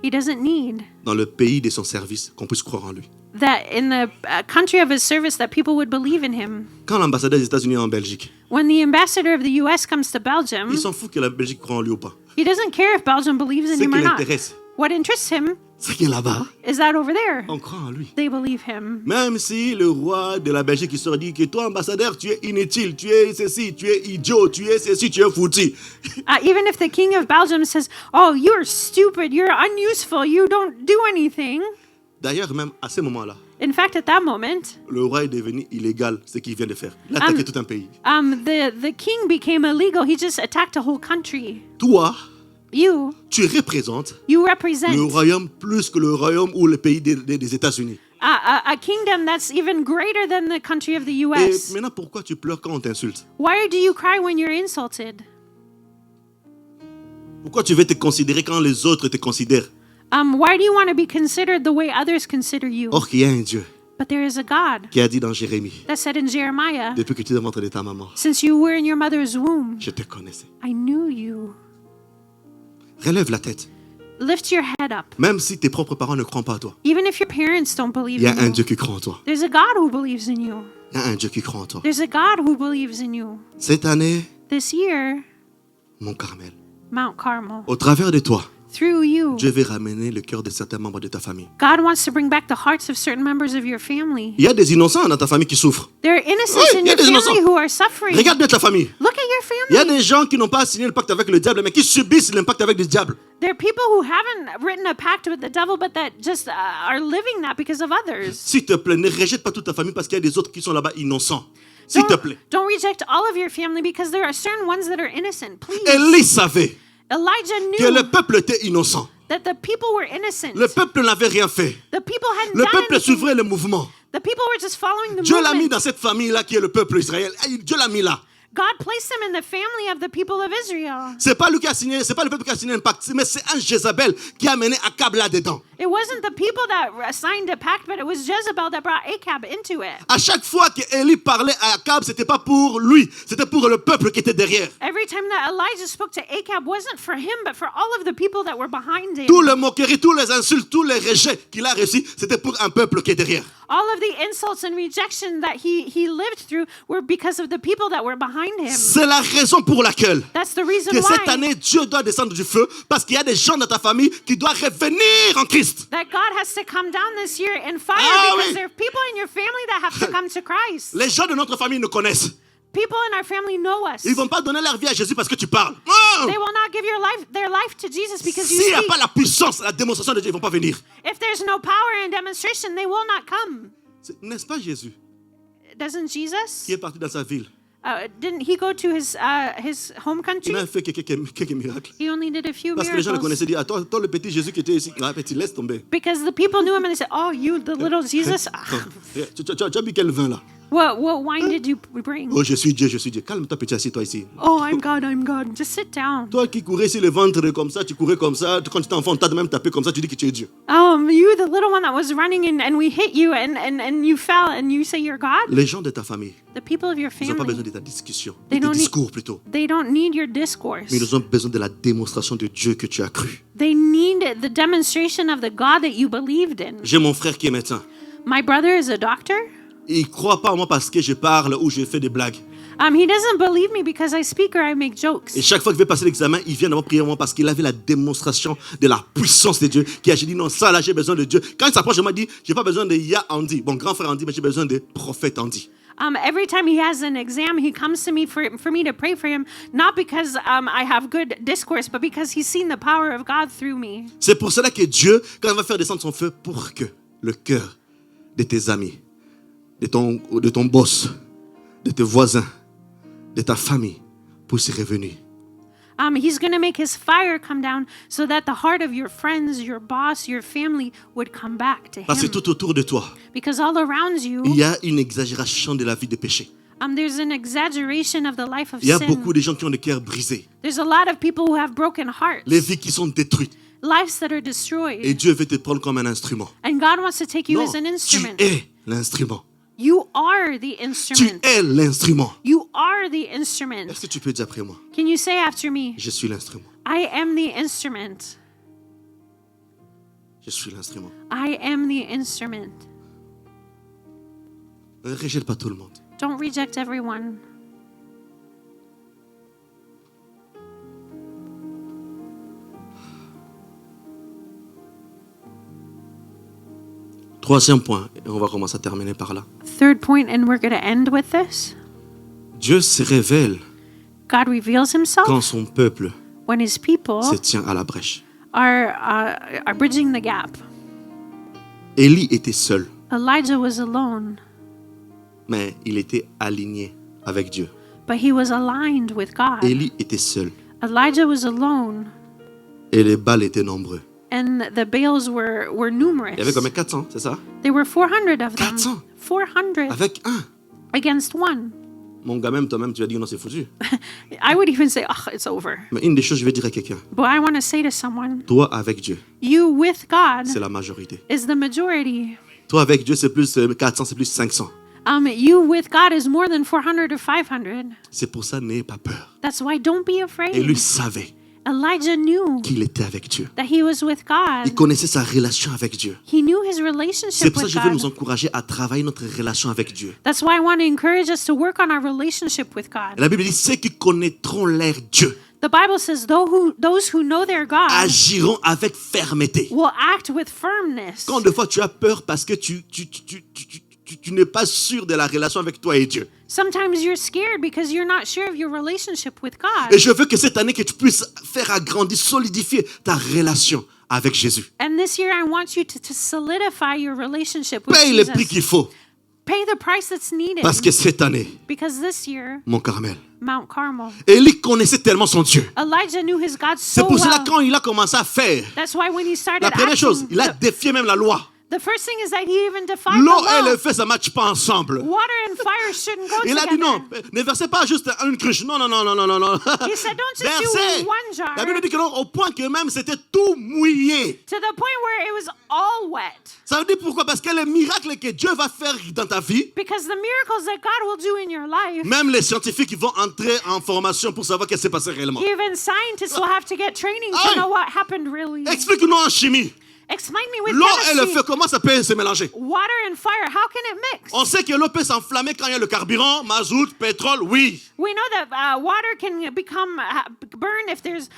he doesn't need dans le pays de son service, qu'on puisse croire en lui. that in the country of his service that people would believe in him. Quand l'ambassadeur des États-Unis est en Belgique, When the ambassador of the U.S. comes to Belgium, il s'en fout que la Belgique croit en lui ou pas. he doesn't care if Belgium believes in Ce him qui or not. l'intéresse, What interests him c'est qu'il est là-bas, is that over there, on croit en lui. they believe him. Même si le roi de la Belgique il sort dit que toi, ambassadeur, tu es inutile, tu es ceci, tu es idiot, tu es ceci, tu es foutu. Even if the king of Belgium says, oh, you're stupid, you're unuseful, you don't do anything. D'ailleurs, même à ce moment-là, In fact, at that moment, le roi est devenu illégal, ce qu'il vient de faire. Il a attaqué tout un pays. the king became illegal. He just attacked a whole country. Toi, You tu représentes you le represent royaume plus que le royaume ou le pays des États-Unis. a kingdom that's even greater than the country of the Et U.S. maintenant, pourquoi tu pleures quand on t'insulte? Why do you cry when you're insulted? Pourquoi tu veux te considérer quand les autres te considèrent? Why do you want to be considered the way others consider you? Or qu'il y a un Dieu But there is a God qui a dit dans Jérémie, that said in Jeremiah, depuis que tu es dans le ventre de ta maman, since you were in your mother's womb, je te connaissais. I knew you. Relève la tête. Lift your head up. Même si tes propres parents ne croient pas en toi, Even if your parents don't believe il y a in un you, Dieu qui croit en toi. there's a God who believes in you. Il y a un Dieu qui croit en toi. There's a God who believes in you. Cette année, This year, mon Carmel, Mount Carmel, au travers de toi, through you, Dieu veut ramener le cœur de certains membres de ta famille. God wants to bring back the hearts of certain members of your family. Il y a des innocents dans ta famille qui souffrent. There are innocents Oui, in il y a your des family innocents. who are suffering. Regarde bien ta famille. Look at your Il y a family. des gens qui n'ont pas signé le pacte avec le diable, mais qui subissent l'impact avec le diable. There are people who haven't written a pact with the devil, but that just are living that because of others. S'il te plaît, ne rejette pas toute ta famille parce qu'il y a des autres qui sont là-bas innocents. S'il te plaît. Don't reject all of your family because there are certain ones that are innocent. Please. Élie savait Elijah que knew le peuple était innocent. that the people were innocent. Le peuple n'avait rien fait. The people hadn't Le done peuple anything. suivait le mouvement. The people were just following the Dieu l'a mis movement. dans cette famille-là qui est le peuple Israël. Dieu l'a mis là. God placed him in the family of the people of Israel. C'est pas lui qui a signé, c'est pas le peuple qui a signé un pacte, mais c'est un Jézabel qui a mené Akab là-dedans. It wasn't the people that signed a pact, but it was Jezebel that brought Ahab into it. À chaque fois que Élie parlait à Akab, c'était pas pour lui, c'était pour le peuple qui était derrière. Every time that Elijah spoke to Ahab wasn't for him, but for all of the people that were behind him. Tous les moqueries, tous les insultes, tous les rejets qu'il a reçus, c'était pour un peuple qui est derrière. All of the insults and rejection that he lived through were because of the people that were behind him. C'est la raison pour laquelle That's the reason que cette why année, Dieu doit descendre du feu parce qu'il y a des gens dans ta famille qui doivent revenir en Christ. that God has to come down this year in fire Ah, because oui. there are people in your family that have to come to Christ. Les gens de notre famille nous connaissent. People in our family know us. Ils ne vont pas donner leur vie à Jésus parce que tu parles. Non! They will not give their life to Jesus because you S'il n'y a speak. pas la puissance, la démonstration de Dieu, ils ne vont pas venir. If there's no power and demonstration, they will not come. N'est-ce pas Jésus Doesn't qui Jesus? est parti dans sa ville? Didn't he go to his home country? Il a fait quelques miracles. He only did a few Parce que les gens le miracles. connaissaient, disent, toi le petit Jésus qui était ici, ah, petit, laisse tomber. Because the people knew him and they said, "Oh, you, the little Jesus. Tu as bu quel vin là? What wine did you bring? Oh, je suis Dieu, je suis Dieu. Calme-toi, petit, assieds-toi ici. Oh, I'm God, I'm God. Just sit down. Toi qui courais sur le ventre comme ça, tu courais comme ça. Quand tu étais enfant, tu as même tapé comme ça, tu dis que tu es Dieu. You, the little one that was running and we hit you and you fell and you say you're God? Les gens de ta famille, The people of your ils n'ont pas besoin family, de ta discussion, de They tes don't need- discours plutôt. they don't need your discourse. Mais ils ont besoin de la démonstration de Dieu que tu as cru. They need the demonstration of the God that you believed in. J'ai mon frère qui est médecin. My brother is a doctor. Il ne croit pas en moi parce que je parle ou je fais des blagues. He doesn't believe me because I speak or I make jokes. Et chaque fois qu'il veut passer l'examen, il vient d'abord prier moi parce qu'il avait la démonstration de la puissance de Dieu. Qui a dit non, ça là, j'ai besoin de Dieu. Quand il s'approche, je m'a dit, j'ai pas besoin de Ya Andy, mon grand frère Andy, mais j'ai besoin de prophète Andy. Every time he has an exam, he comes to me for me to pray for him, not because I have good discourse, but because he's seen the power of God through me. C'est pour cela que Dieu, quand il va faire descendre son feu, pour que le cœur de tes amis, de ton boss, de tes voisins, de ta famille, puisse revenir. He's going to make his fire come down so that the heart of your friends, your boss, your family would come back to Parce que him. tout autour de toi, Because all around you, il y a une exagération de la vie de péché. there's an exaggeration of the life of Il y a sin. beaucoup de gens qui ont le cœur brisé, There's a lot of people who have broken hearts, les vies qui sont détruites. lives that are Et destroyed. Dieu veut te prendre comme un instrument. And God wants to take you Non, as an tu instrument. es l'instrument. You are the Tu instrument. es l'instrument. You are the instrument. Est-ce que tu peux dire après moi? Can you say after me? Je suis l'instrument. I am the instrument. Je suis l'instrument. I am the instrument. Ne rejette pas tout le monde. Don't reject everyone. Troisième point, et on va commencer à terminer par là. Third point, and we're going to end with this. Dieu se révèle God reveals himself quand son peuple when his people se tient à la brèche. are bridging the gap. Élie était seul, Elijah was alone, mais il était aligné avec Dieu. but he was aligned with God. Élie était seul Elijah was alone, et les Baals étaient nombreux. and the Baals were Il y avait numerous. combien? 400, c'est ça? There were 400 of them. 400. 400 Avec un. against one. Mon gars, même toi-même, tu vas dire non, c'est foutu. I would even say, oh, it's over. Mais une des choses, je vais dire à quelqu'un. But I want to say to someone, Toi avec Dieu, you with God c'est la majorité. is the majority. Toi avec Dieu, c'est plus 400, c'est plus 500. You with God is more than 400 or 500. C'est pour ça, n'ayez pas peur. That's why don't be Et lui afraid. savait Elijah knew qu'il était avec Dieu. that he was with God. Il connaissait sa relation avec Dieu. He knew his C'est relationship pour ça que with je veux nous God. encourager à travailler notre relation avec Dieu. That's why I want to encourage us to work on our relationship with Et God. la Bible dit, ceux qui connaîtront leur Dieu The Bible says, those who know their God agiront avec fermeté. will act with firmness. Quand des fois tu as peur parce que tu n'es pas sûr de la relation avec toi et Dieu. Sometimes you're scared because you're not sure of your relationship with God. Et je veux que cette année, que tu puisses faire agrandir, solidifier ta relation avec Jésus. And this year, I want you to solidify your relationship with Paye le prix Jesus. qu'il faut. Pay the price that's needed. Parce que cette année, Because this year, mon Carmel, Mount Carmel, Élie connaissait tellement son Dieu. Elijah knew his God C'est so pour cela well. quand il a commencé à faire, That's why when he started la première chose, acting, il a défié même la loi. The first thing is that he even defined L'eau the et law. le feu, ça ne matche pas ensemble. Water and fire shouldn't go Il a together. dit non, ne versez pas juste une cruche. Non. He said, don't just Versez. do one jar. La Bible dit que non, au point que même c'était tout mouillé. To the point where it was all wet. Ça veut dire pourquoi? Parce que les miracles que Dieu va faire dans ta vie, Because the miracles that God will do in your life, même les scientifiques ils vont entrer en formation pour savoir ce qui s'est passé réellement. even scientists will have to get training Aye. to know what happened really. Explique-nous en chimie. Explain me with L'eau et le chemistry. feu, comment ça peut se mélanger? Water and fire, how can it mix? On sait que l'eau peut s'enflammer quand il y a le carburant, mazout, pétrole, oui. We know that water can become burn if there's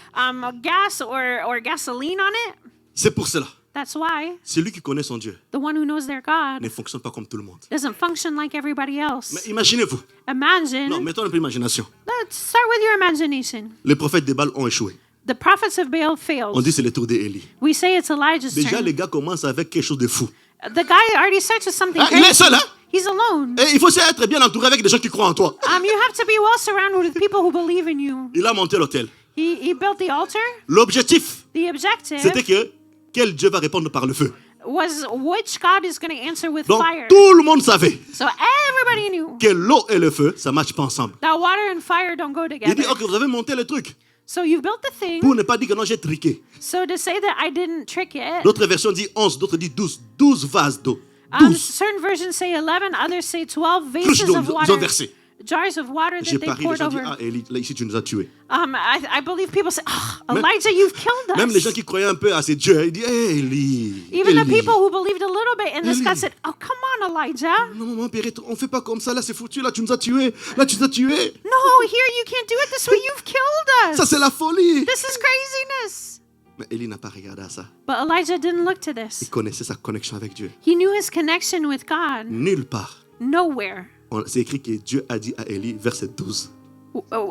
gas or gasoline on it. C'est pour cela. That's why Celui qui connaît son Dieu the one who knows their God ne fonctionne pas comme tout le monde. doesn't function like everybody Mais else. imaginez-vous. Imagine. Non, mettons un peu d'imagination. Let's start with your imagination. Les prophètes de Baal ont échoué. The prophets of Baal On failed. dit c'est le tour d'Élie. We say it's Elijah's Déjà, turn. les gars commencent avec quelque chose de fou. The guy already starts with something Ah, il est crazy. seul, hein? He's alone. Et il faut aussi être bien entouré avec des gens qui croient en toi. You have to be well surrounded with people who believe in you. Il a monté l'autel. He built the altar. L'objectif, The objective c'était que quel Dieu va répondre par le feu. was which God is going to answer with Donc, fire. tout le monde savait So everybody knew que l'eau et le feu, ça ne marche pas ensemble. that water and fire don't go Il dit, together. ok, vous avez monté le truc. So you built the thing. Pour ne pas dire que non, j'ai triqué. So to say that I didn't trick it. D'autres versions disent 11, d'autres disent 12. 12 vases d'eau. 12. Certain versions say 11, others say 12 Cruche vases d'eau, of ils ont water. versé. Jars of water J'ai that they parié, les poured gens disent, over. ah, Élie, là, ici, tu nous as tués. I believe people say, oh, Même- Elijah, you've killed us. Même les gens qui croyaient un peu à ces dieux, ils disent, hey, Élie. Even the Élie. people who believed a little bit in this Élie. God said, oh, come on, Elijah. Non, maman, Pérette, on fait pas comme ça, là, c'est foutu, là, tu nous as tués. Là, tu nous as tués. No, here you can't do it this way. You've killed Ça, us. c'est la folie. This is craziness. Mais Élie n'a pas regardé à ça. But Elijah didn't look to Il this. connaissait sa connexion avec Dieu. He knew his connection with God. Nulle part. Nowhere. C'est écrit que Dieu a dit à Élie, verset 12.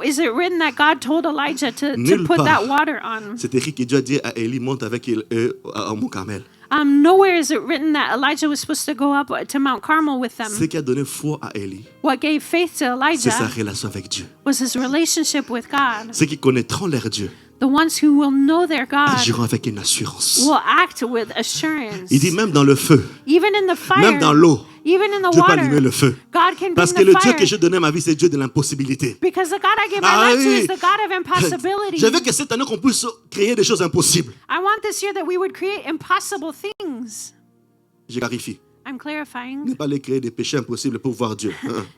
Is it written that God told Elijah to Nulle put part. that water on? C'est écrit que Dieu a dit à Élie, monte avec eux à Mont Carmel. Nowhere is it written that Elijah was supposed to go up to Mount Carmel with them. Ce qui a donné foi à Élie, What gave faith to c'est sa Elijah relation avec Dieu. was his relationship with God. Ceux qui connaîtront leur Dieu The ones who will know their God agiront avec une assurance. will act with assurance. Il dit même dans le feu, Even in the fire, même dans l'eau, even in the Dieu peut allumer water, le feu. God can Parce que bring le the Dieu que fire. j'ai donné à ma vie, c'est Dieu de l'impossibilité. Because the God I give my Ah life to oui. is the God of impossibility. Je veux que cette année, qu'on puisse créer des choses impossibles. I want this year that we would create impossible things. Je clarifie. I'm clarifying. Ne pas aller créer des péchés impossibles pour voir Dieu.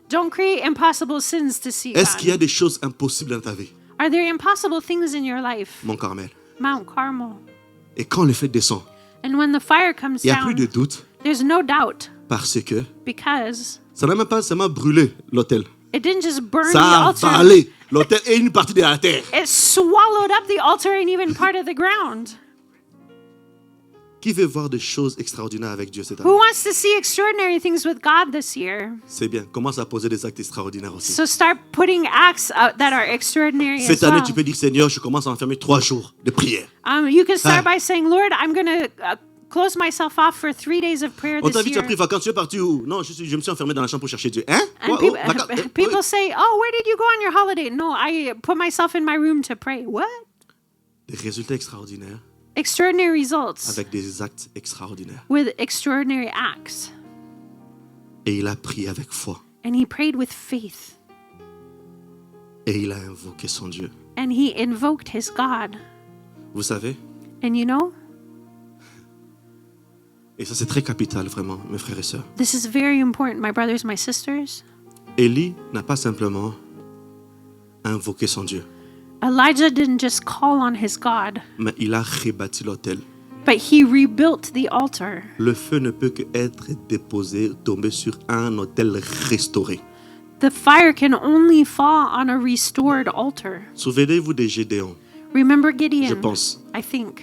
Don't create impossible sins to see Est-ce qu'il y a God. des choses impossibles dans ta vie? Are there impossible things in your life? Mon Carmel. Mount Carmel. Et quand le feu descend, And when the fire comes il n'y a plus de down, doute there's no doubt parce que because ça n'a même pas seulement brûlé l'autel. it didn't just burn the Ça a altar. avalé l'autel et une partie de la terre. It swallowed up the altar and even part of the ground. Qui veut voir des choses extraordinaires avec Dieu cette Who année? wants to see extraordinary things with God this year? C'est bien. Commence à poser des actes extraordinaires aussi. So start putting acts that are extraordinary Cette as année, well. tu peux dire, Seigneur, je commence à enfermer 3 jours de prière. You can start Ah. by saying, Lord, I'm going to close myself off for 3 days of prayer On this t'invite, tu as year. pris vacances, tu es parti où? Non, je me suis enfermé dans la chambre pour chercher Dieu. Hein? And Quoi? Oh, vacances. people say, oh, where did you go on your holiday? No, I put myself in my room to pray. What? Des résultats extraordinaires Extraordinary results avec des actes extraordinaires. with extraordinary acts. Et il a prié avec foi. And he prayed with faith. Et il a invoqué son Dieu. And he invoked his God. Vous savez? And you know, Et ça, c'est très capital, vraiment, mes frères et sœurs. this is very important, my brothers, my sisters. Élie n'a pas simplement invoqué son Dieu, Elijah didn't just call on his God, mais il a rebâti l'autel. but he rebuilt the altar. Le feu ne peut qu'être déposé, tomber sur un autel restauré. The fire can only fall on a restored altar. Souvenez-vous de Gédéon, Remember je Gideon, pense. I think.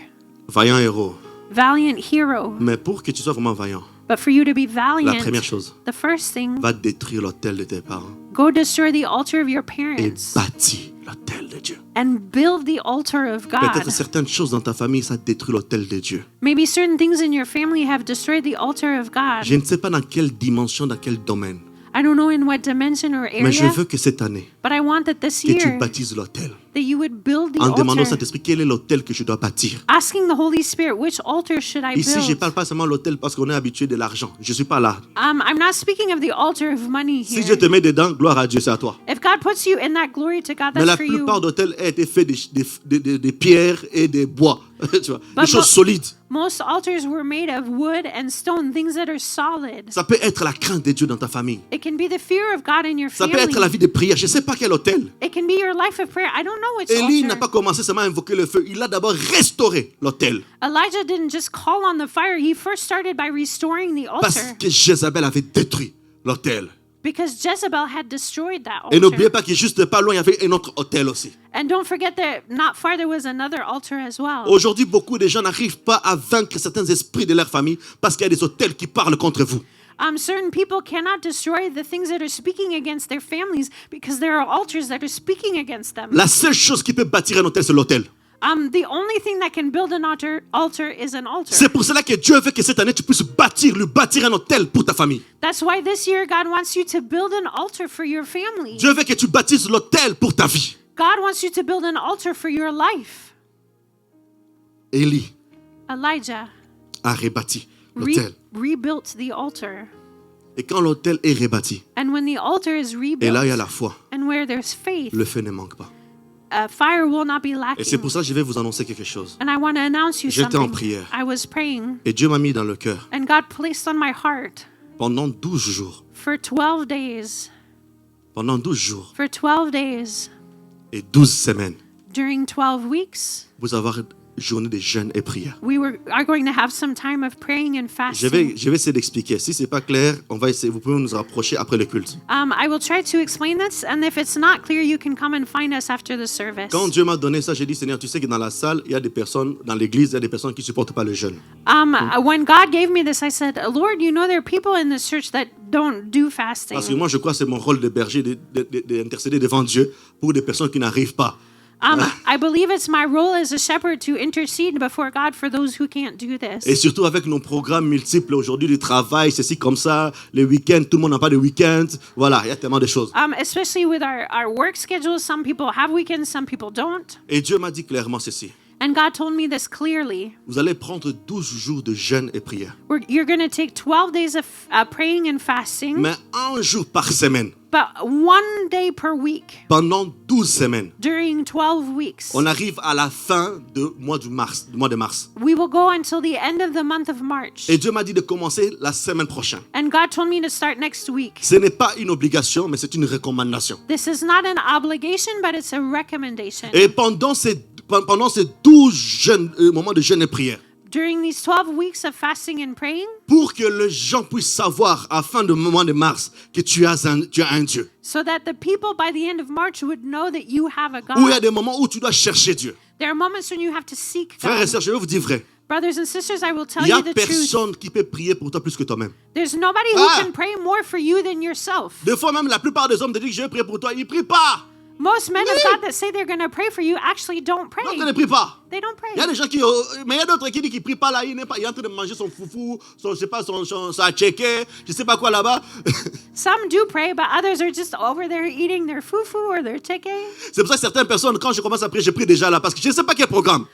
Vaillant héros. Valiant hero. Mais pour que tu sois vraiment vaillant, But for you to be la valiant, première chose, the first thing, va détruire l'autel de tes parents go destroy the altar of your et parents bâtis l'autel de Dieu. and build the altar of God. Peut-être certaines choses dans ta famille, ça détruit l'autel de Dieu. Maybe certain things in your family have destroyed the altar of God. Je ne sais pas dans quelle dimension, dans quel domaine. I don't know in what dimension or Mais je area, veux que cette année, but I want that this que tu year baptises l'autel. that you would build the En demandant au altar, Saint-Esprit, quel est l'autel que je dois bâtir? asking the Holy Spirit, which altar should I Ici, je ne build? parle pas seulement de l'autel parce qu'on est habitué de l'argent. Je ne suis pas là. I'm not speaking of the altar of money Si here. Dieu te met dedans, gloire à Dieu, c'est à toi. If God puts you in that, glory to God, Mais la that's for you. plupart d'hôtels ont été faits de pierres et de bois. Tu vois, But des choses solides. Most altars were made of wood and stone, things that are solid. Ça peut être la crainte de Dieu dans ta famille. It can be the fear of God in your Ça peut être la family. vie de prière. Je ne sais pas quel hôtel. It can be your life of prayer. I don't know which Élie n'a altar. pas commencé seulement à invoquer le feu. Il a d'abord restauré l'autel. Elijah didn't just call on the fire. He first started by restoring the Parce altar que Jézabel avait détruit l'autel. because Jezebel had destroyed that Et n'oubliez altar. pas que juste pas loin, il y avait un autre autel aussi. And don't forget that not far there was another altar as well. Aujourd'hui, beaucoup de gens n'arrivent pas à vaincre certains esprits de leur famille parce qu'il y a des autels qui parlent contre vous. Certain people cannot destroy the things that are speaking against their families because there are altars that are speaking against them. La seule chose qui peut bâtir un autel, c'est l'autel. The only thing that can build an altar is an altar. C'est pour cela que Dieu veut que cette année, tu puisses lui bâtir un autel pour ta famille. That's why this year God wants you to build an altar for your family. Dieu veut que tu bâtisses l'autel pour ta vie. God wants you to build an altar for your life. Élie Elijah a rebâti l'autel. rebuilt the altar. Et quand l'autel est rebâti, And when the altar is et là il y a rebuilt, la foi, and where there's faith, le feu ne manque pas. fire will not be Et c'est lacking. pour ça que je vais vous annoncer quelque chose. And I want to announce you J'étais en something. prière. I was praying, Et Dieu m'a mis dans le cœur and God placed on my heart pendant 12 jours. for 12 days, Pendant 12 jours for 12 days, et 12 semaines, during 12 weeks, vous avoir journée de jeûne et prière. we are going to have some time of praying and Je fasting. vais essayer d'expliquer. Si c'est pas clair, on va essayer. Vous pouvez nous rapprocher après le culte. I will try to explain this, and if it's not clear, you can come and find us after the service. Quand Dieu m'a donné ça, j'ai dit Seigneur, tu sais que dans la salle, il y a des personnes, dans l'église, il y a des personnes qui supportent pas le jeûne. When God gave me this, I said, Lord, you know there are people in this church that don't do fasting. Parce que moi, je crois que c'est mon rôle de berger d'intercéder devant Dieu pour des personnes qui n'arrivent pas. I believe it's my role as a shepherd to intercede before God for those who can't do Et this. surtout avec nos programmes multiples aujourd'hui du travail, ceci comme ça, les week-ends, tout le monde n'a pas de week-end. Voilà, il y a tellement de choses. Especially with our work schedules, some people have weekends, some people don't. Et Dieu m'a dit clairement ceci. And God told me this clearly. Vous allez prendre 12 jours de jeûne et prière. You're going to take 12 days of praying and fasting, Mais un jour par semaine, but one day per week pendant 12 semaines, during 12 weeks. on arrive à la fin du mois de mars. We will go until the end of the month of March. Et Dieu m'a dit de commencer la semaine prochaine. And God told me to start next week. Ce n'est pas une obligation, mais c'est une recommandation. This is not an obligation, but it's a recommendation. Et pendant ces 12 moments de jeûne et prière, During these 12 weeks of fasting and praying, pour que les gens puissent savoir à la fin du mois de mars que tu as un Dieu. so that the people by the end of March would know that you have a Où il y a God. des moments où tu dois chercher Dieu. There are moments when you have to seek Frères et God. sœurs, je vais vous dire vrai. Brothers and sisters, I will tell Il n'y a you the truth. personne qui peut prier pour toi plus que toi-même. There's nobody who Ah. can pray more for you than yourself. Des fois même, la plupart des hommes te disent que je vais prier pour toi. Ils ne prient pas. Most men of Oui. God that say they're going to pray for you actually don't pray. D'autres ne prient pas. They don't Il y a pray. des gens qui... mais il y a d'autres qui disent qu'ils ne prient pas là. Il est en train de manger son foufou, son, je sais pas, son tchéké, je ne sais pas quoi là-bas. Some do pray, but others are just over there eating their fufu or their teke. C'est pour ça que certaines personnes, quand je commence à prier, je prie déjà là. Parce que je ne sais pas quel programme.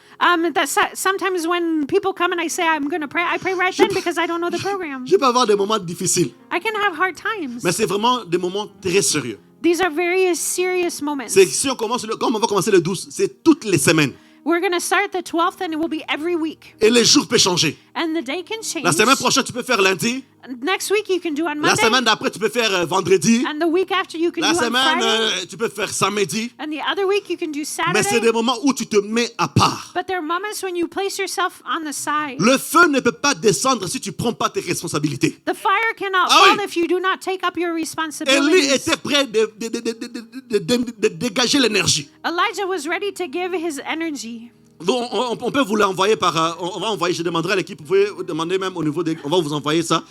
Sometimes when people come and I say I'm going to pray, I pray right then because I don't know the program. Je peux avoir des moments difficiles. I can have hard times. Mais c'est vraiment des moments très sérieux. These are very serious moments. C'est si on commence quand on va commencer le 12, c'est toutes les semaines. We're going to start the 12th and it will be every week. Et les jours peuvent changer. And the day can change. La semaine prochaine, tu peux faire lundi. Next week you can do on La Monday. semaine d'après, tu peux faire vendredi. And the week after you can La do on semaine, Friday. tu peux faire samedi. And the other week you can do Mais c'est Saturday. des moments où tu te mets à part. But there are moments when you place yourself on the side. Le feu ne peut pas descendre si tu ne prends pas tes responsabilités. The fire cannot Ah fall oui. if you do not take up your Élie responsibilities. était prêt de dégager l'énergie. Elijah was ready to give his energy. On peut vous l'envoyer par... on va envoyer, je demanderai à l'équipe, vous pouvez demander même au niveau des... On va vous envoyer ça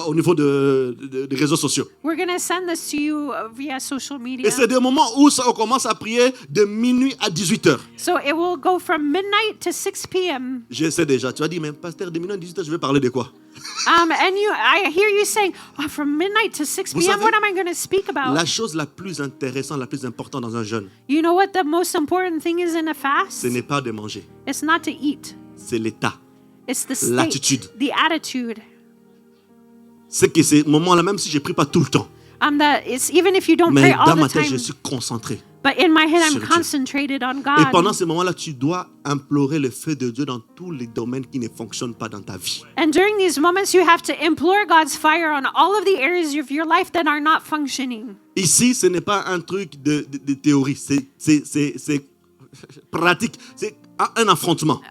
au niveau des réseaux sociaux. We're going to send this to you via social media. Et c'est des moments où on commence à prier de minuit à 18h. So it will go from midnight to 6 p.m. Je sais déjà. Tu vas dire, mais pasteur, de minuit à 18h, je vais parler de quoi? And I hear you saying, oh, from midnight to 6 Vous p.m., savez, what am I going to speak about? La chose la plus intéressante, la plus importante dans un jeûne, You know what the most important thing is in a fast? ce n'est pas de manger, It's not to eat. c'est l'état. It's the state, L'attitude. the attitude. C'est que ces moments-là, même si je ne prie pas tout le temps, That it's even if you don't mais pray all dans the ma tête, time, je suis concentré. but in my head I'm sur Dieu. concentrated on Et pendant God. ces moments-là, tu dois implorer le feu de Dieu dans tous les domaines qui ne fonctionnent pas dans ta vie. And during these moments, you have to implore God's fire on all of the areas of your life that are not functioning. Ici, ce n'est pas un truc de théorie, c'est pratique, c'est un affrontement.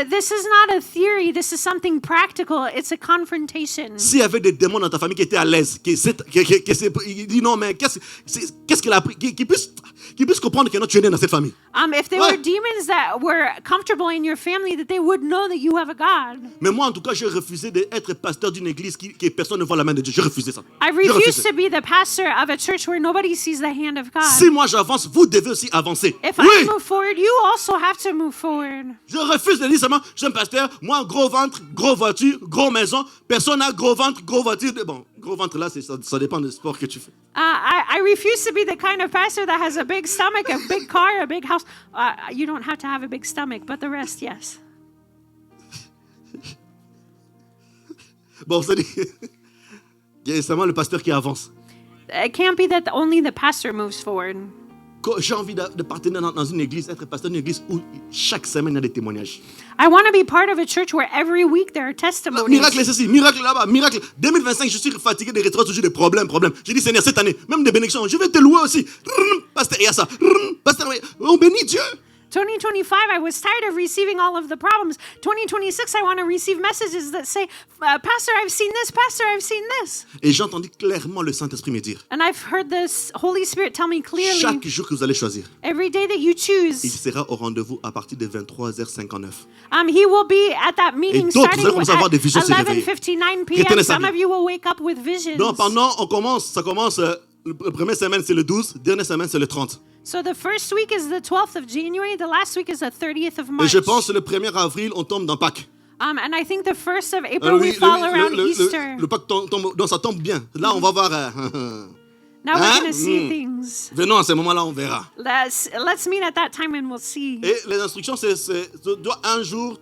This is not a theory. This is something practical. It's a confrontation. S'il y avait des démons dans ta famille qui étaient à l'aise, il dit non, mais qu'est-ce qu'il a appris, qui puisse comprendre que non, tu es né dans cette famille. If there were demons that were comfortable in your family, that they would know that you have a God. Mais moi, en tout cas, j'ai refusé d'être pasteur d'une église que personne ne voit la main de Dieu. J'ai refusé ça. I J'ai refuse refusé. to be the pastor of a church where nobody sees the hand of God. Si moi j'avance, vous devez aussi avancer. If Oui, I move forward, you also have to move forward. je refuse de dire seulement, je suis un pasteur, moi, gros ventre, gros voiture, gros maison, personne n'a gros ventre, gros voiture. Bon, gros ventre là, ça dépend du sport que tu fais. I refuse to be the kind of pastor that has a big stomach, a big car, a big house. You don't have to have a big stomach, but the rest, yes. Bon, c'est dit, il y a seulement le pasteur qui avance. It can't be that only the pastor moves forward. J'ai envie de partir dans une église, être pasteur d'une église où chaque semaine il y a des témoignages. I want to be part of a church where every week there are testimonies. Miracle ceci, miracle là-bas, miracle. 2025, je suis fatigué de retrouver toujours des problèmes. J'ai dit, Seigneur, cette année, même des bénédictions, je vais te louer aussi. Pasteur, il y a ça. Pasteur, on bénit Dieu. 2025, I was tired of receiving all of the problems. 2026, I want to receive messages that say, Pastor, I've seen this. Pastor, I've seen this. Et j'ai entendu clairement le Saint-Esprit me dire, And I've heard this Holy Spirit tell me clearly, chaque jour que vous allez choisir, every day that you il choose, sera au rendez-vous à partir de 23h59. he will be at that meeting d'autres, vous starting allez commencer à avoir des at visions se réveiller. 11:59 Retenez p.m. ça Some bien. of you will wake up with visions. Donc pendant, ça commence, la première semaine c'est le 12, dernière semaine c'est le 30. So the first week is the 12th of January. The last week is the 30th of Et March. je pense que le 1er avril, on tombe dans Pâques. And I think the 1st of April we fall around Easter. le Pâques tombe, donc ça tombe bien. Là, on va voir. Now we're Hein? going to see things. Venons à ce moment-là, on verra. Let's meet at that time and we'll see. Et les instructions, tu dois un jour,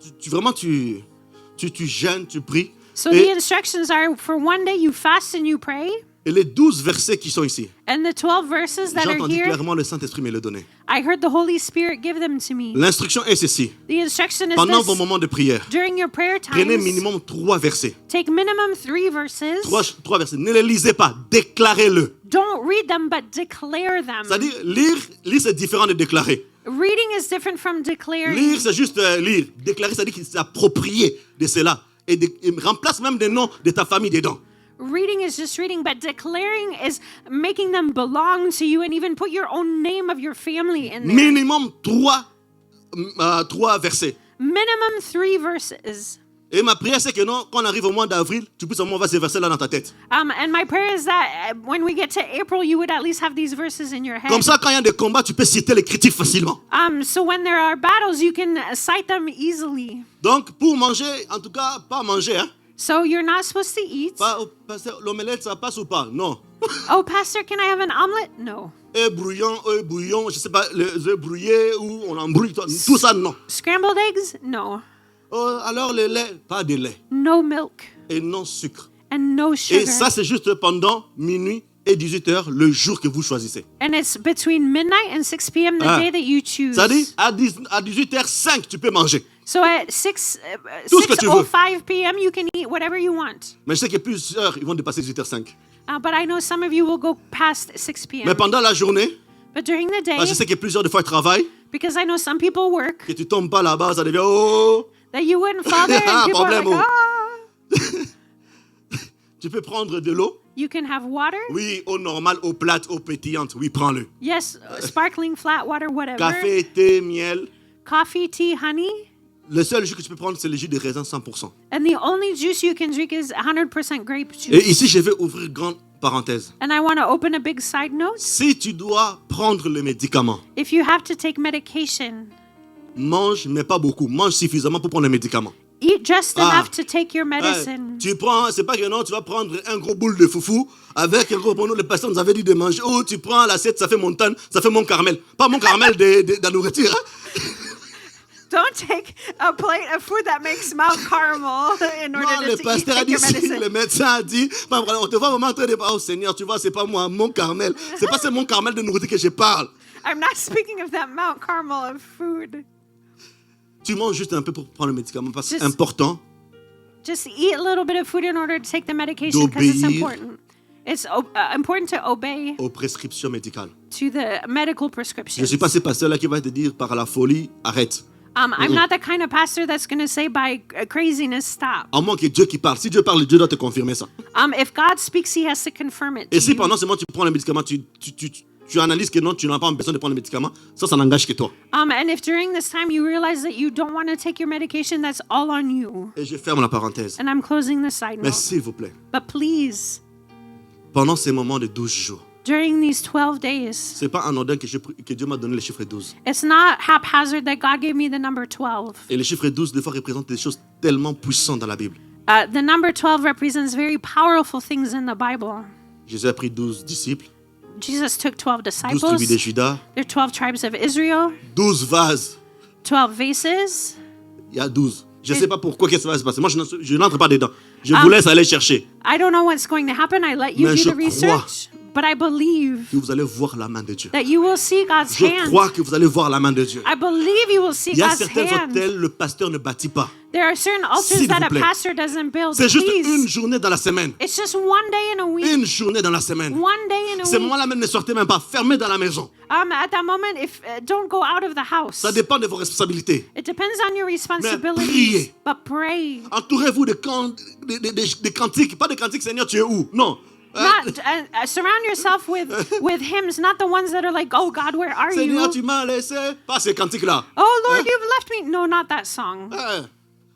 tu jeûnes, tu pries. So et, the instructions are for one day you fast and you pray. et les 12 versets qui sont ici, And the 12 verses that j'ai are entendu here, clairement le Saint-Esprit me le donner. I heard the Holy Spirit give them to me. L'instruction est ceci. The instruction is Pendant vos this. moments de prière, During your prayer prenez times, minimum 3 versets. take minimum 3 verses. 3 versets. Ne les lisez pas, déclarez-le. Don't read them, but declare them. C'est-à-dire, lire c'est différent de déclarer. Reading is different from declaring. Lire, c'est juste lire. Déclarer, c'est-à-dire qu'il s'est approprié de cela. Et remplace même des noms de ta famille dedans. Reading is just reading, but declaring is making them belong to you and even put your own name of your family in there. Minimum 3 versets. Minimum 3 verses. Et ma prière, c'est que non, quand on arrive au mois d'avril, tu puisses au moins avoir ces versets-là dans ta tête. And my prayer is that when we get to April, you would at least have these verses in your head. Comme ça, quand il y a des combats, tu peux citer les critiques facilement. So when there are battles, you can cite them easily. Donc, pour manger, en tout cas, pas manger, hein. So you're not supposed to eat. Pas, l'omelette, ça passe ou pas? Non. Oh, Pastor, can I have an omelet? No. Œufs bouillon, je sais pas, les œufs brouillés ou on embrouille, tout ça, non. Scrambled eggs? No. Oh, alors le lait, pas de lait. No milk. Et non sucre. And no sugar. Et ça, c'est juste pendant minuit et 18h, le jour que vous choisissez. And it's between midnight and 6 p.m. the day that you choose. C'est-à-dire, à 18h05, tu peux manger. So at 6 Tout ce que tu veux. 6:05 p.m. you can eat whatever you want. Mais je sais que plusieurs, ils vont dépasser 18h05. But I know some of you will go past 6 p.m. Mais pendant la journée, But during the day, parce que je sais que plusieurs des fois ils travaillent, because I know some people work, que tu tombes pas là-bas, ça devient oh. that you wouldn't fall there and people are like, Problème, ah. Tu peux prendre de l'eau. You can have water. Oui, eau normale, eau plate, eau pétillante. Oui, prends-le. Yes, sparkling, flat water, whatever. Café, thé, miel. Coffee, tea, honey. Le seul jus que tu peux prendre, c'est le jus de raisin 100%. And the only juice you can drink is 100% grape juice. Et ici, je vais ouvrir grande parenthèse. And I want to open a big side note. Si tu dois prendre le médicament, If you have to take medication, mange, mais pas beaucoup. Mange suffisamment pour prendre le médicament. Eat just Ah. enough to take your medicine. Tu prends, c'est pas que non, tu vas prendre un gros boule de foufou avec un gros boule. Les personnes nous avaient dit de manger. Oh, tu prends l'assiette, ça fait montagne, ça fait mon Carmel. Pas mon Carmel de la nourriture. Hein? Don't take a plate of food that makes Mount Carmel in order Non, le to pasteur a take dit, your si, medicine. le médecin a dit, on te voit vraiment en train de parler. Oh Seigneur, tu vois, c'est pas moi, mon Carmel. C'est pas c'est mon Carmel de nourriture que je parle. I'm not speaking of that Mount Carmel of food. Tu manges juste un peu pour prendre le médicament parce que c'est Just- important. Just eat a little bit of food in order to take the medication because it's D'obéir. important. It's important to obey Aux prescriptions médicales. to the medical Je prescriptions. ne suis pas ce pasteur-là qui va te dire par la folie, arrête. I'm not the kind of pastor that's going to say by craziness, stop. À moins que Dieu qui parle. Si Dieu parle, Dieu doit te confirmer ça. If God speaks, he has to confirm it to Et si you. pendant ce moment tu prends le médicament, tu analyses que non, tu n'as pas besoin de prendre le médicament, ça n'engage que toi. And if during this time you realize that you don't want to take your medication, that's all on you. Et je ferme la parenthèse. And I'm closing the side Mais note. s'il vous plaît, But please, pendant ces moments de 12 jours, during these 12 days, c'est pas anodin que Dieu m'a donné le chiffre 12. it's not haphazard that God gave me the number 12. Et le chiffre 12, des fois, représente des choses tellement puissantes dans la Bible. The number 12 represents very powerful things in the Bible. Jésus a pris 12 disciples, Jesus took 12 12 tribus de disciples. Judas, There are 12 tribes of Israel, 12 vases. 12 vases. Il y a 12. Je ne sais pas pourquoi qu'est-ce qui va se passer. Moi, je n'entre pas dedans. Je vous laisse aller chercher. I don't know what's going to happen. I let you Mais do je the research. But I believe Que vous allez voir la main de Dieu. that you will see God's Je hand. crois que vous allez voir la main de Dieu. I believe you will see Il y a God's certains hand. hôtels, le pasteur ne bâtit pas. There are certain altars S'il that vous a plaît. pastor doesn't build. C'est juste une Please. journée dans la semaine. It's just one day in a week. Une journée dans la semaine. One day in a Ces week. moments-là même ne sortez même pas. Fermez dans la maison. At that moment, if don't go out of the house. Ça dépend de vos responsabilités. It depends on your responsibilities. priez. But pray. Entourez-vous de cantiques. Pas de cantiques, Seigneur, tu es où? Non. Not surround yourself with hymns, not the ones that are like, "Oh God, where are Seigneur, you?" tu m'as laissé. Pas ces cantiques-là. Oh Lord, Hein? you've left me. No, not that song.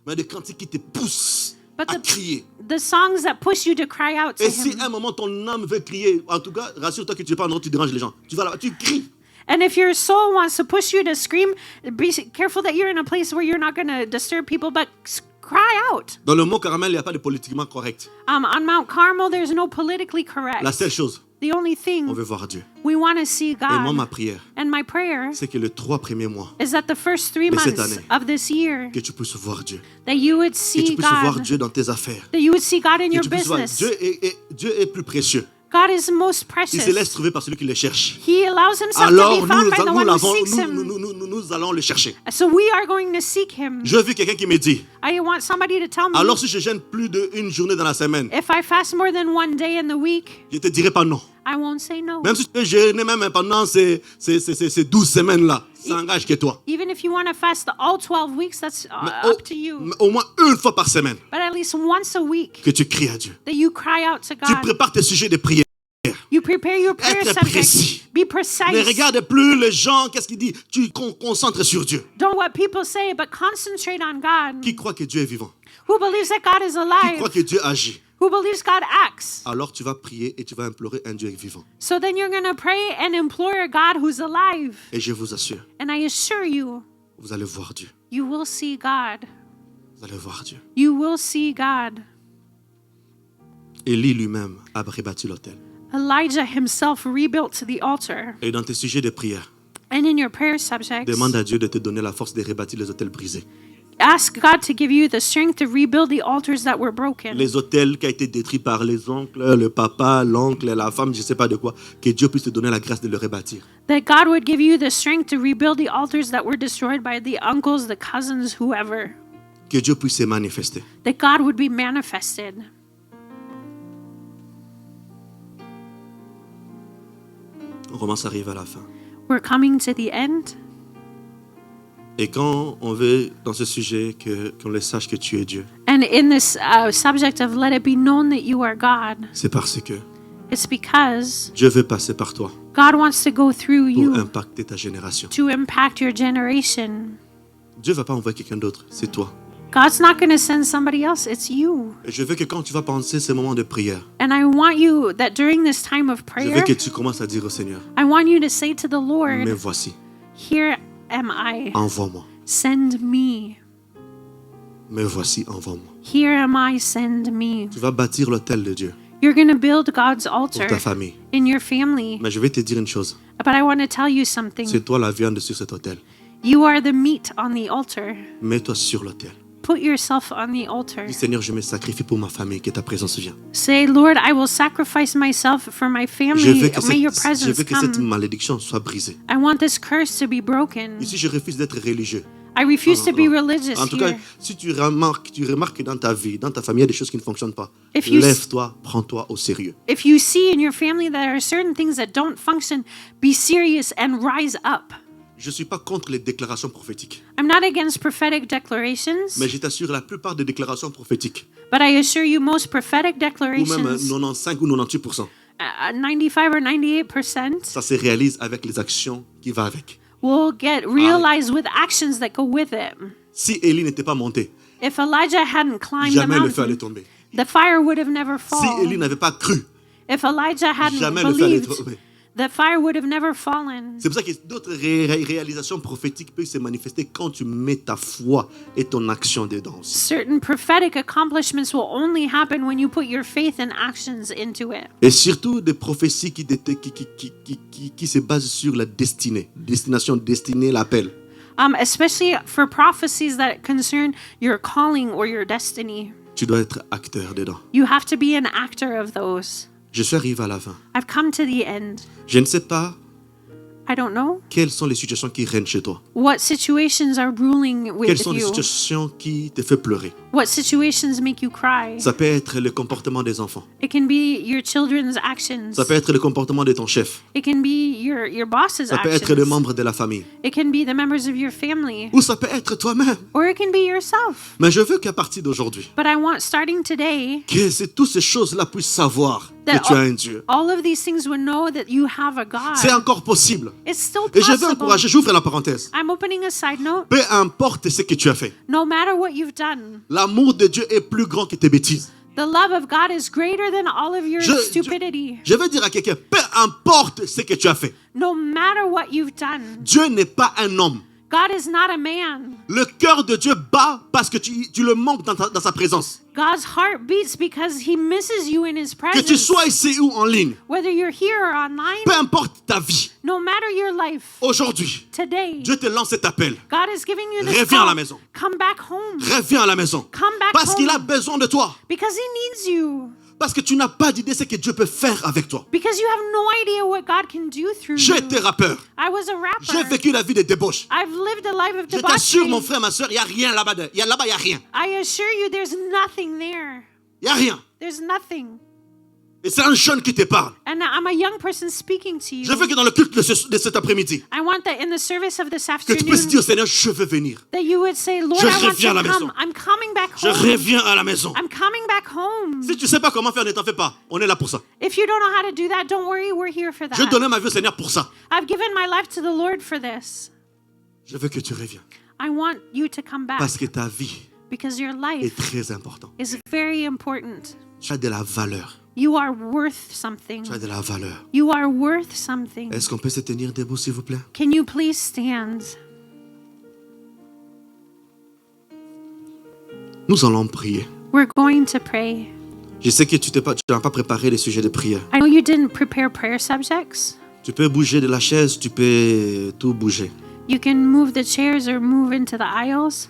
Mais des cantiques qui te poussent But à crier. the songs that push you to cry out to Et si Him. à un moment ton âme veut crier, en tout cas, rassure-toi que tu n'es pas en tu déranges les gens. Tu vas là, tu cries. And if your soul wants to push you to scream, be careful that you're in a place where you're not going to disturb people, but cry out. Dans le mot caramel, il n'y a pas de politiquement correct. On Mount Carmel, there's no politically correct. La seule chose, The only on thing veut voir Dieu. we want to see Et moi, ma God. prière, And my prayer c'est que les 3 premiers mois, is that the first 3 de cette months année, of this year, que tu puisses voir Dieu. that you would Que tu see puisses voir God, Dieu dans tes affaires. that you would see God in Que your tu puisses voir business. Dieu est plus précieux. God is most Il se laisse precious. trouver par celui qui le cherche. He allows himself to Alors, be found by the one who seeks him. nous allons le chercher. So we are going to seek him. Je vis quelqu'un qui me dit, I want somebody to tell me, alors si je gêne plus d'une journée dans la semaine, if I fast more than one day in the week, je te dirai pas non. I won't say no. Même si tu peux jeûner même pendant ces 12 semaines-là, ça engage que toi. Even if you want to fast all 12 weeks, that's Mais up to you. au moins une fois par semaine, But at least once a week, que tu cries à Dieu. that you cry out to Tu God. prépares tes sujets de prière. You prepare your prayer Être subjects. précis. Be Ne precise. regarde plus les gens, qu'est-ce qu'ils disent. Tu concentres sur Dieu. Don't what people say, but concentrate on God. Qui croit que Dieu est vivant? Who believes that God is Qui croit alive? que Dieu agit? Who believes God acts? Alors tu vas prier et tu vas implorer un Dieu vivant. So then you're going to pray and implore a God who's alive. Et je vous assure, And I assure you, vous allez voir Dieu. you will see God. Vous allez voir Dieu. You will see God. Élie lui-même a rebâti l'autel. Elijah himself rebuilt the altar. Et dans tes sujets de prière, And in your prayer subjects, demande à Dieu de te donner la force de rebâtir les autels brisés. ask God to give you the strength to rebuild the altars that were broken. Les autels qui ont été détruits par les oncles, le papa, l'oncle, la femme, je ne sais pas de quoi, que Dieu puisse te donner la grâce de le rebâtir. That God would give you the strength to rebuild the altars that were destroyed by the uncles, the cousins, whoever. Que Dieu puisse se manifester. That God would be manifested. On commence à arriver à la fin. We're coming to the end. Et quand on veut, dans ce sujet, qu'on le sache que tu es Dieu, And in this subject of let it be known that you are God, c'est parce que it's because Dieu veut passer par toi God wants to go through pour you impacter ta génération. to impact your generation. Dieu ne va pas envoyer quelqu'un d'autre, c'est toi. God's not going to send somebody else, it's you. Et je veux que quand tu vas penser ces moments de prière, And I want you that during this time of je prayer, veux que tu commences à dire au Seigneur, I want you to say to the mais Lord, voici, here am I, envoie-moi. send me. Me voici, envoie-moi. Here am I, send me. Tu vas bâtir l'autel de Dieu You're going to build God's pour altar ta famille. in your family. Mais je vais te dire une chose. But I want to tell you something. C'est toi la viande sur cet autel. You are the meat on the altar. Mets-toi sur l'autel. Put yourself on the altar. Dis Seigneur, je me sacrifie pour ma famille, que ta présence vienne. Say, Lord, I will sacrifice myself for my Je family. veux que May your cette, presence cette come. malédiction soit brisée. I want this curse to be broken. Ici, je refuse d'être religieux. I refuse to be Non. religious En tout cas, here. si tu remarques que dans ta vie, dans ta famille, il y a des choses qui ne fonctionnent pas, If you- lève-toi, prends-toi au sérieux. If you see in your family that there are certain things that don't function, be serious and rise up. Je ne suis pas contre les déclarations prophétiques, I'm not against prophetic declarations, mais je t'assure, la plupart des déclarations prophétiques, but I assure you most prophetic ou même declarations, 95 ou 98%, 95 or 98%, ça se réalise avec les actions qui vont avec. will get realized with actions that go with it. Si Élie n'était pas monté, If Elijah hadn't climbed the jamais le feu allait mountain, tomber. the fire would have never Si Élie fallen. n'avait pas cru, If Elijah hadn't jamais le feu allait believed, tomber. the fire would have never fallen. C'est pour ça que d'autres réalisations prophétiques peuvent se manifester quand tu mets ta foi et ton action dedans aussi. Certain prophetic accomplishments will only happen when you put your faith and actions into it. Et surtout des prophéties qui se basent sur la destination, destinée, l'appel. Especially for prophecies that concern your calling or your destiny. Tu dois être acteur dedans. You have to be an actor of those. Je suis arrivé à la fin. I've come to the end. Je ne sais pas I don't know quelles sont les situations qui règnent chez toi. what situations are ruling Quelles with sont les you. situations qui te font pleurer. What situations make you cry. Ça peut être le comportement des enfants. It can be your children's actions. Ça peut être le comportement de ton chef. It can be your boss's Ça peut être les actions. membres de la famille. It can be the members of your family. Ou ça peut être toi-même. Or it can be yourself. Mais je veux qu'à partir d'aujourd'hui, But I want, starting today, que toutes ces choses-là puissent savoir that que tu as un Dieu. all of these things would know that you have a God. C'est encore possible. It's still Et je veux possible. encourager, j'ouvre la parenthèse. I'm opening a side note. Peu importe ce que tu as fait, No matter what you've done, l'amour de Dieu est plus grand que tes bêtises. the love of God is greater than all of your stupidity. Je veux dire à quelqu'un, peu importe ce que tu as fait, No matter what you've done, Dieu n'est pas un homme. God is not a man. Le cœur de Dieu bat parce que tu le manques dans sa présence. God's heart beats because he misses you in his Que tu presence. sois ici ou en ligne, Whether you're here or online, peu importe ta vie, no matter your life, aujourd'hui, today, Dieu te lance cet appel. God is giving you this Reviens à la call. maison. Come back home. Reviens à la maison. Come back Parce qu'il a home. besoin de toi. Because he needs you. Parce que tu n'as pas d'idée ce que Dieu peut faire avec toi. Because you have no idea what God can do through J'ai you. été rappeur. I was a J'ai rapper. vécu la vie de débauche. I've lived a life of Je t'assure, mon debauchery. frère, ma soeur, il n'y a rien là-bas. Là-bas, il n'y a rien. I assure you there's nothing there. Il n'y a rien. There's nothing. Et c'est un jeune qui te parle. And I'm a young person speaking to you. Je veux que dans le culte de cet après-midi, I want that in the service of this que tu puisses afternoon, dire, Seigneur, je veux venir. that you would say, Lord, Je I want reviens à la to maison. come. I'm coming back Je home. reviens à la maison. I'm coming back home. Si tu ne sais pas comment faire, ne t'en fais pas. On est là pour ça. If you don't know how to do that, don't worry, we're here for Je that. donnais ma vie au Seigneur pour ça. I've given my life to the Lord for this. Je veux que tu reviennes. I want you to come back Parce que ta vie because your est life très importante. is very important. Tu as de la valeur. You are worth something. Tu as de la valeur. You are worth something. Est-ce qu'on peut se tenir debout, s'il vous plaît? Can you please stand? Nous allons prier. We're going to pray. Je sais que tu n'as pas préparé les sujets de prière. I know you didn't prepare prayer subjects. Tu peux bouger de la chaise, tu peux tout bouger. You can move the chairs or move into the aisles.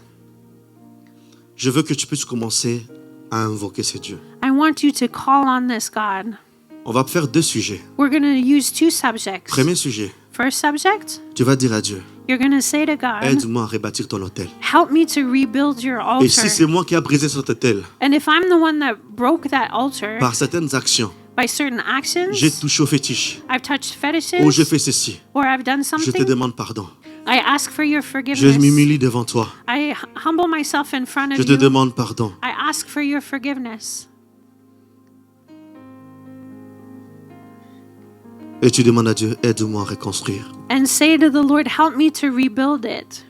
Je veux que tu puisses commencer à invoquer ce Dieu. I want you to call on this God. On va faire deux sujets. We're going to use two subjects. Premier sujet, First subject, tu vas dire à Dieu, you're going to say to God, aide-moi à rebâtir ton autel. help me to rebuild your Et si altar. c'est moi qui ai brisé cet autel, And if I'm the one that broke that altar par certaines actions, by certain actions, j'ai touché au fétiche, I've touched ou j'ai fetishes, fait ceci, or I've done je te something, demande pardon. I ask for your Je forgiveness. m'humilie devant toi. I humble myself in front of Je te you. demande pardon. I ask for your forgiveness. Et tu demandes à Dieu, aide-moi à reconstruire. And say to the Lord, help me to rebuild it.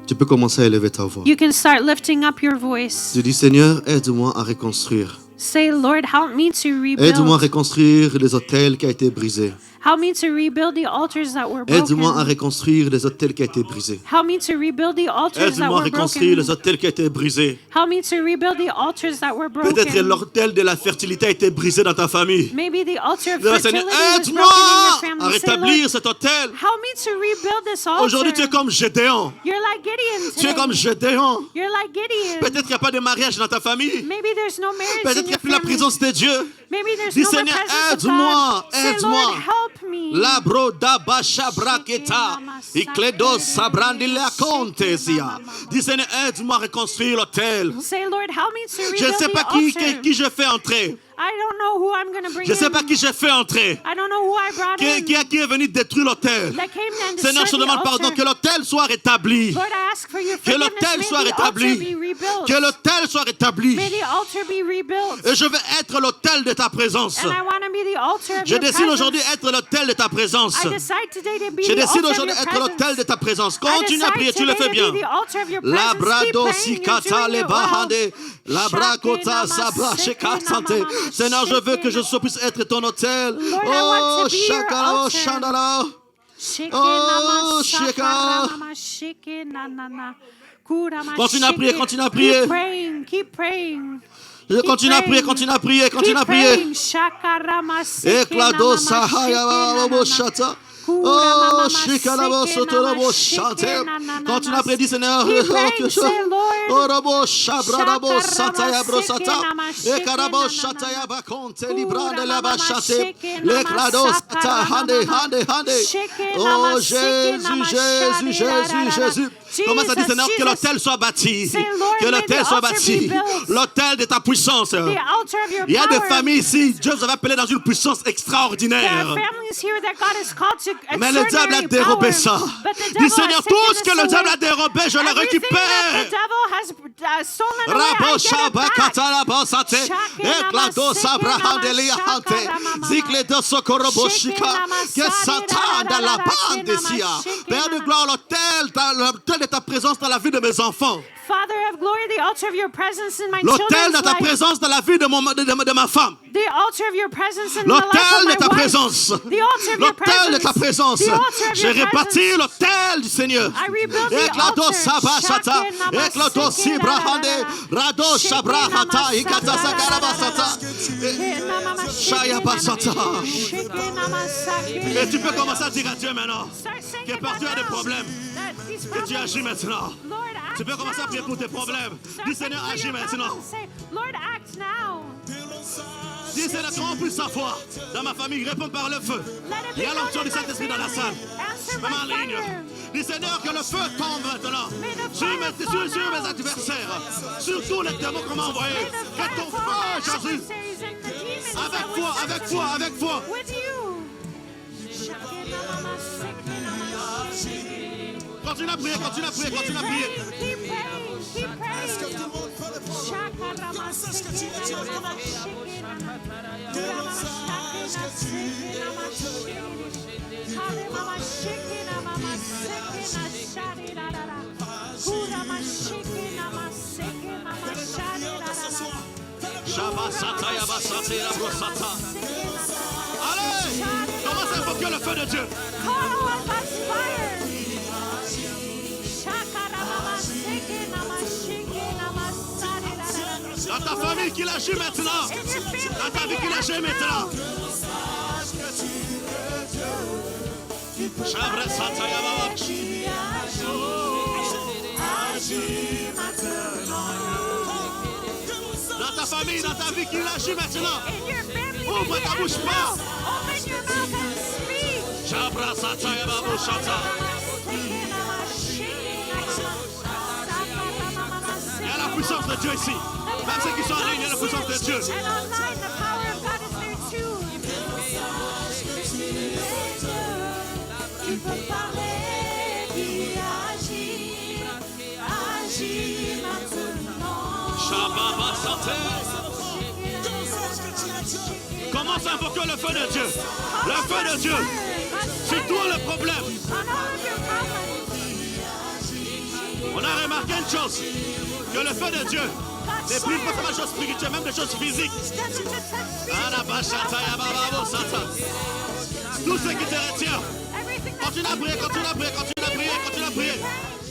Tu peux commencer à élever ta voix. You can start lifting up your voice. Tu dis, Seigneur, aide-moi à reconstruire. Say, Lord, help me to Aide-moi à rebuild. reconstruire les hôtels qui ont été brisés. Help me to rebuild the altars that were Aide-moi à broken. reconstruire les hôtels qui ont été brisés. Help me to rebuild the altars that Aide-moi à were reconstruire les broken. hôtels qui ont été brisés. Help me to rebuild the altars that were Peut-être broken. l'hôtel de la fertilité a été brisé dans ta famille. Maybe the altar of Dis, fertility Seigneur, was aide-moi broken in your à family. Say, rétablir Lord, cet hôtel. help me to rebuild this altar. Aujourd'hui, tu es comme Gédéon. You're like Gideon Tu es comme today. Gédéon. You're like Gideon. Peut-être qu'il n'y a pas de mariage dans ta famille. Maybe there's no marriage Peut-être in qu'il n'y a your plus la family. présence de Dieu. Maybe there's Dis, no more Seigneur, presence of aide-moi, God. Say, aide-moi. Lord, help me. La broda basha braketa. Ikledo sabrandila contesia. Dis, Seigneur, aide-moi à reconstruire l'hôtel. Say, Lord, help me to Je ne rebuild sais the pas altar. qui je fais entrer. I don't know who I'm going to bring Je ne sais in. pas qui je fais entrer. I don't know who I brought in. Qui est venu détruire l'hôtel. That came and Seigneur, je te destroyed the demande pardon, altar. que l'hôtel soit rétabli. Lord, I ask for your Que forgiveness. l'autel May soit the altar rétabli. be rebuilt. Que l'autel soit rétabli. May the altar be rebuilt. Et je veux être l'autel de ta présence. And I want to be the altar of Je your décide aujourd'hui presence. être l'autel de ta présence. I decide today to be Je the décide altar of aujourd'hui your être l'autel presence. de ta présence. I Continue à decide prier, tu le today fais to bien. be the altar of your La presence. Keep brado praying, si you're kata doing le it well. bahande. La bracota sabra shekasante. Seigneur, je veux que je puisse être ton autel. Lord, I Oh, want to be your shakara, altar. shandala. Shake Oh, nama shake sakara up. mama shake na na na. Kura ma Continue à shake. prier, continue à prier. Keep praying, keep praying. Je continue à prier, continue à prier, continue à Keep prier. praying. Shakara ma seke Eklado na mama sahaya shake na babo na na. shata. Kura Oh, mama shikalabo seke sotorobo nama shante. shake na na na Continue à na. prier, dis Seigneur. Keep praying, say, Lord. Orobo shabradabo Shakarama sataya brosata. seke nama shake Ekarabo na na na. shataya bakonte Kura librande la mama bachate. shake nama Leklado sata sakarama hande mama. hande hande. Shake Oh nama seke Jésus, nama Jésus, shade la Jésus, la la. Jésus. Commence à dire Seigneur que Jesus. l'autel soit bâti. Say, Lord, Que may l'autel the soit altar bâti. be built. L'autel de ta puissance. The altar of your Il y a des power. familles ici, Dieu vous avait appelé dans une puissance There extraordinaire. are families here that God has called to Mais le diable a extraordinary dérobé power. ça. But the Dis devil Seigneur, has tout taken ce que this le diable away. a dérobé, je le Everything that récupère. the devil has stolen away, I Rabo get it shaba back. katala basate. Shake Eklado nama sabra seke nama handeli hante. shaka mama. Zikledo sokorobo Shake shika. nama Que sari Satan da dans la da da da, bande nama sia. shake Père de nama. gloire, l'autel de ta présence dans la vie de mes enfants. Father of glory, the altar of your presence in my L'autel de children's ta life. présence dans la vie de ma femme. The altar of your presence in the life L'autel of de my ta wife. présence. The altar of your L'autel de ta présence. presence. The altar of J'ai your réparti presence. l'autel du Seigneur. I rebuild the Eklado altar. sabra shata. Shake nama Eklado seke sibra da da da hande. da. Rado Shake shabra nama hata. saka Ikata da da sakaraba da da da. sata. Shake nama shake Shaya nama. basata. Shake nama sake. Et tu peux commencer à dire à Dieu maintenant Start saying que it partout il y a des now. problèmes, That these que tu problems- agis maintenant. Lord, act Tu peux commencer à now. prier pour tes problèmes. Start Dis praying Seigneur, for agis your maintenant. problems. Say, Lord, act now. Dis Seigneur, comment puis sa foi dans ma famille, réponds par le feu. Let it Il y be a known l'onction in du my Saint-Esprit dans la salle. family. Answer Même en by ligne. fire. Dis Seigneur, que le feu tombe maintenant May the sur fire mes, fall sur now. mes adversaires, sur tous les démons qu'on m'a envoyés. May the Que fire ton fall on my feu, Jésus, adversaries and the demons avec that foi, were avec sent foi, avec foi. with you. Shakinama, sekinama, shiki. Continue à prier, continue à prier, continue à prier. Keep praying, keep praying. Shakarama, sekinama, shikinama. Durama, shakina, sekinama, shiki. Halimama, shikinama, sekina, sharirara. Kurama, shikinama, sekinama, sharirara. Shabba sataya basate la brosata. Allez, commence à invoquer le feu de Dieu. Call on by fire. Shakarama, sekinama, shikinama, sharirara. Dans ta famille qu'il agit maintenant. In your family, Dans ta vie may qu'il you agit act maintenant. now. Shabra sataya baba. Dans ta famille, dans ta vie qu'il agit maintenant. In your family, Ouvre may ta you bouche, act parle. now. Open your mouth and speak. Shabra sataya baba shata. Il y a la puissance de Dieu ici. Même ceux qui sont en ligne, il y a la puissance de Dieu. And online, the power of God is there too. Tu peux parler, dis, agis maintenant. Shabba basate. Commence à invoquer le feu de Dieu. Le feu de Dieu. Sur tous les problèmes. On all of your problems. On a remarqué une chose. Que le feu de Dieu Ne prie pas seulement des choses spirituelles, même des choses physiques. Tout ce qui te retient. Continue à prier, continue à prier, continue à prier, continue à prier.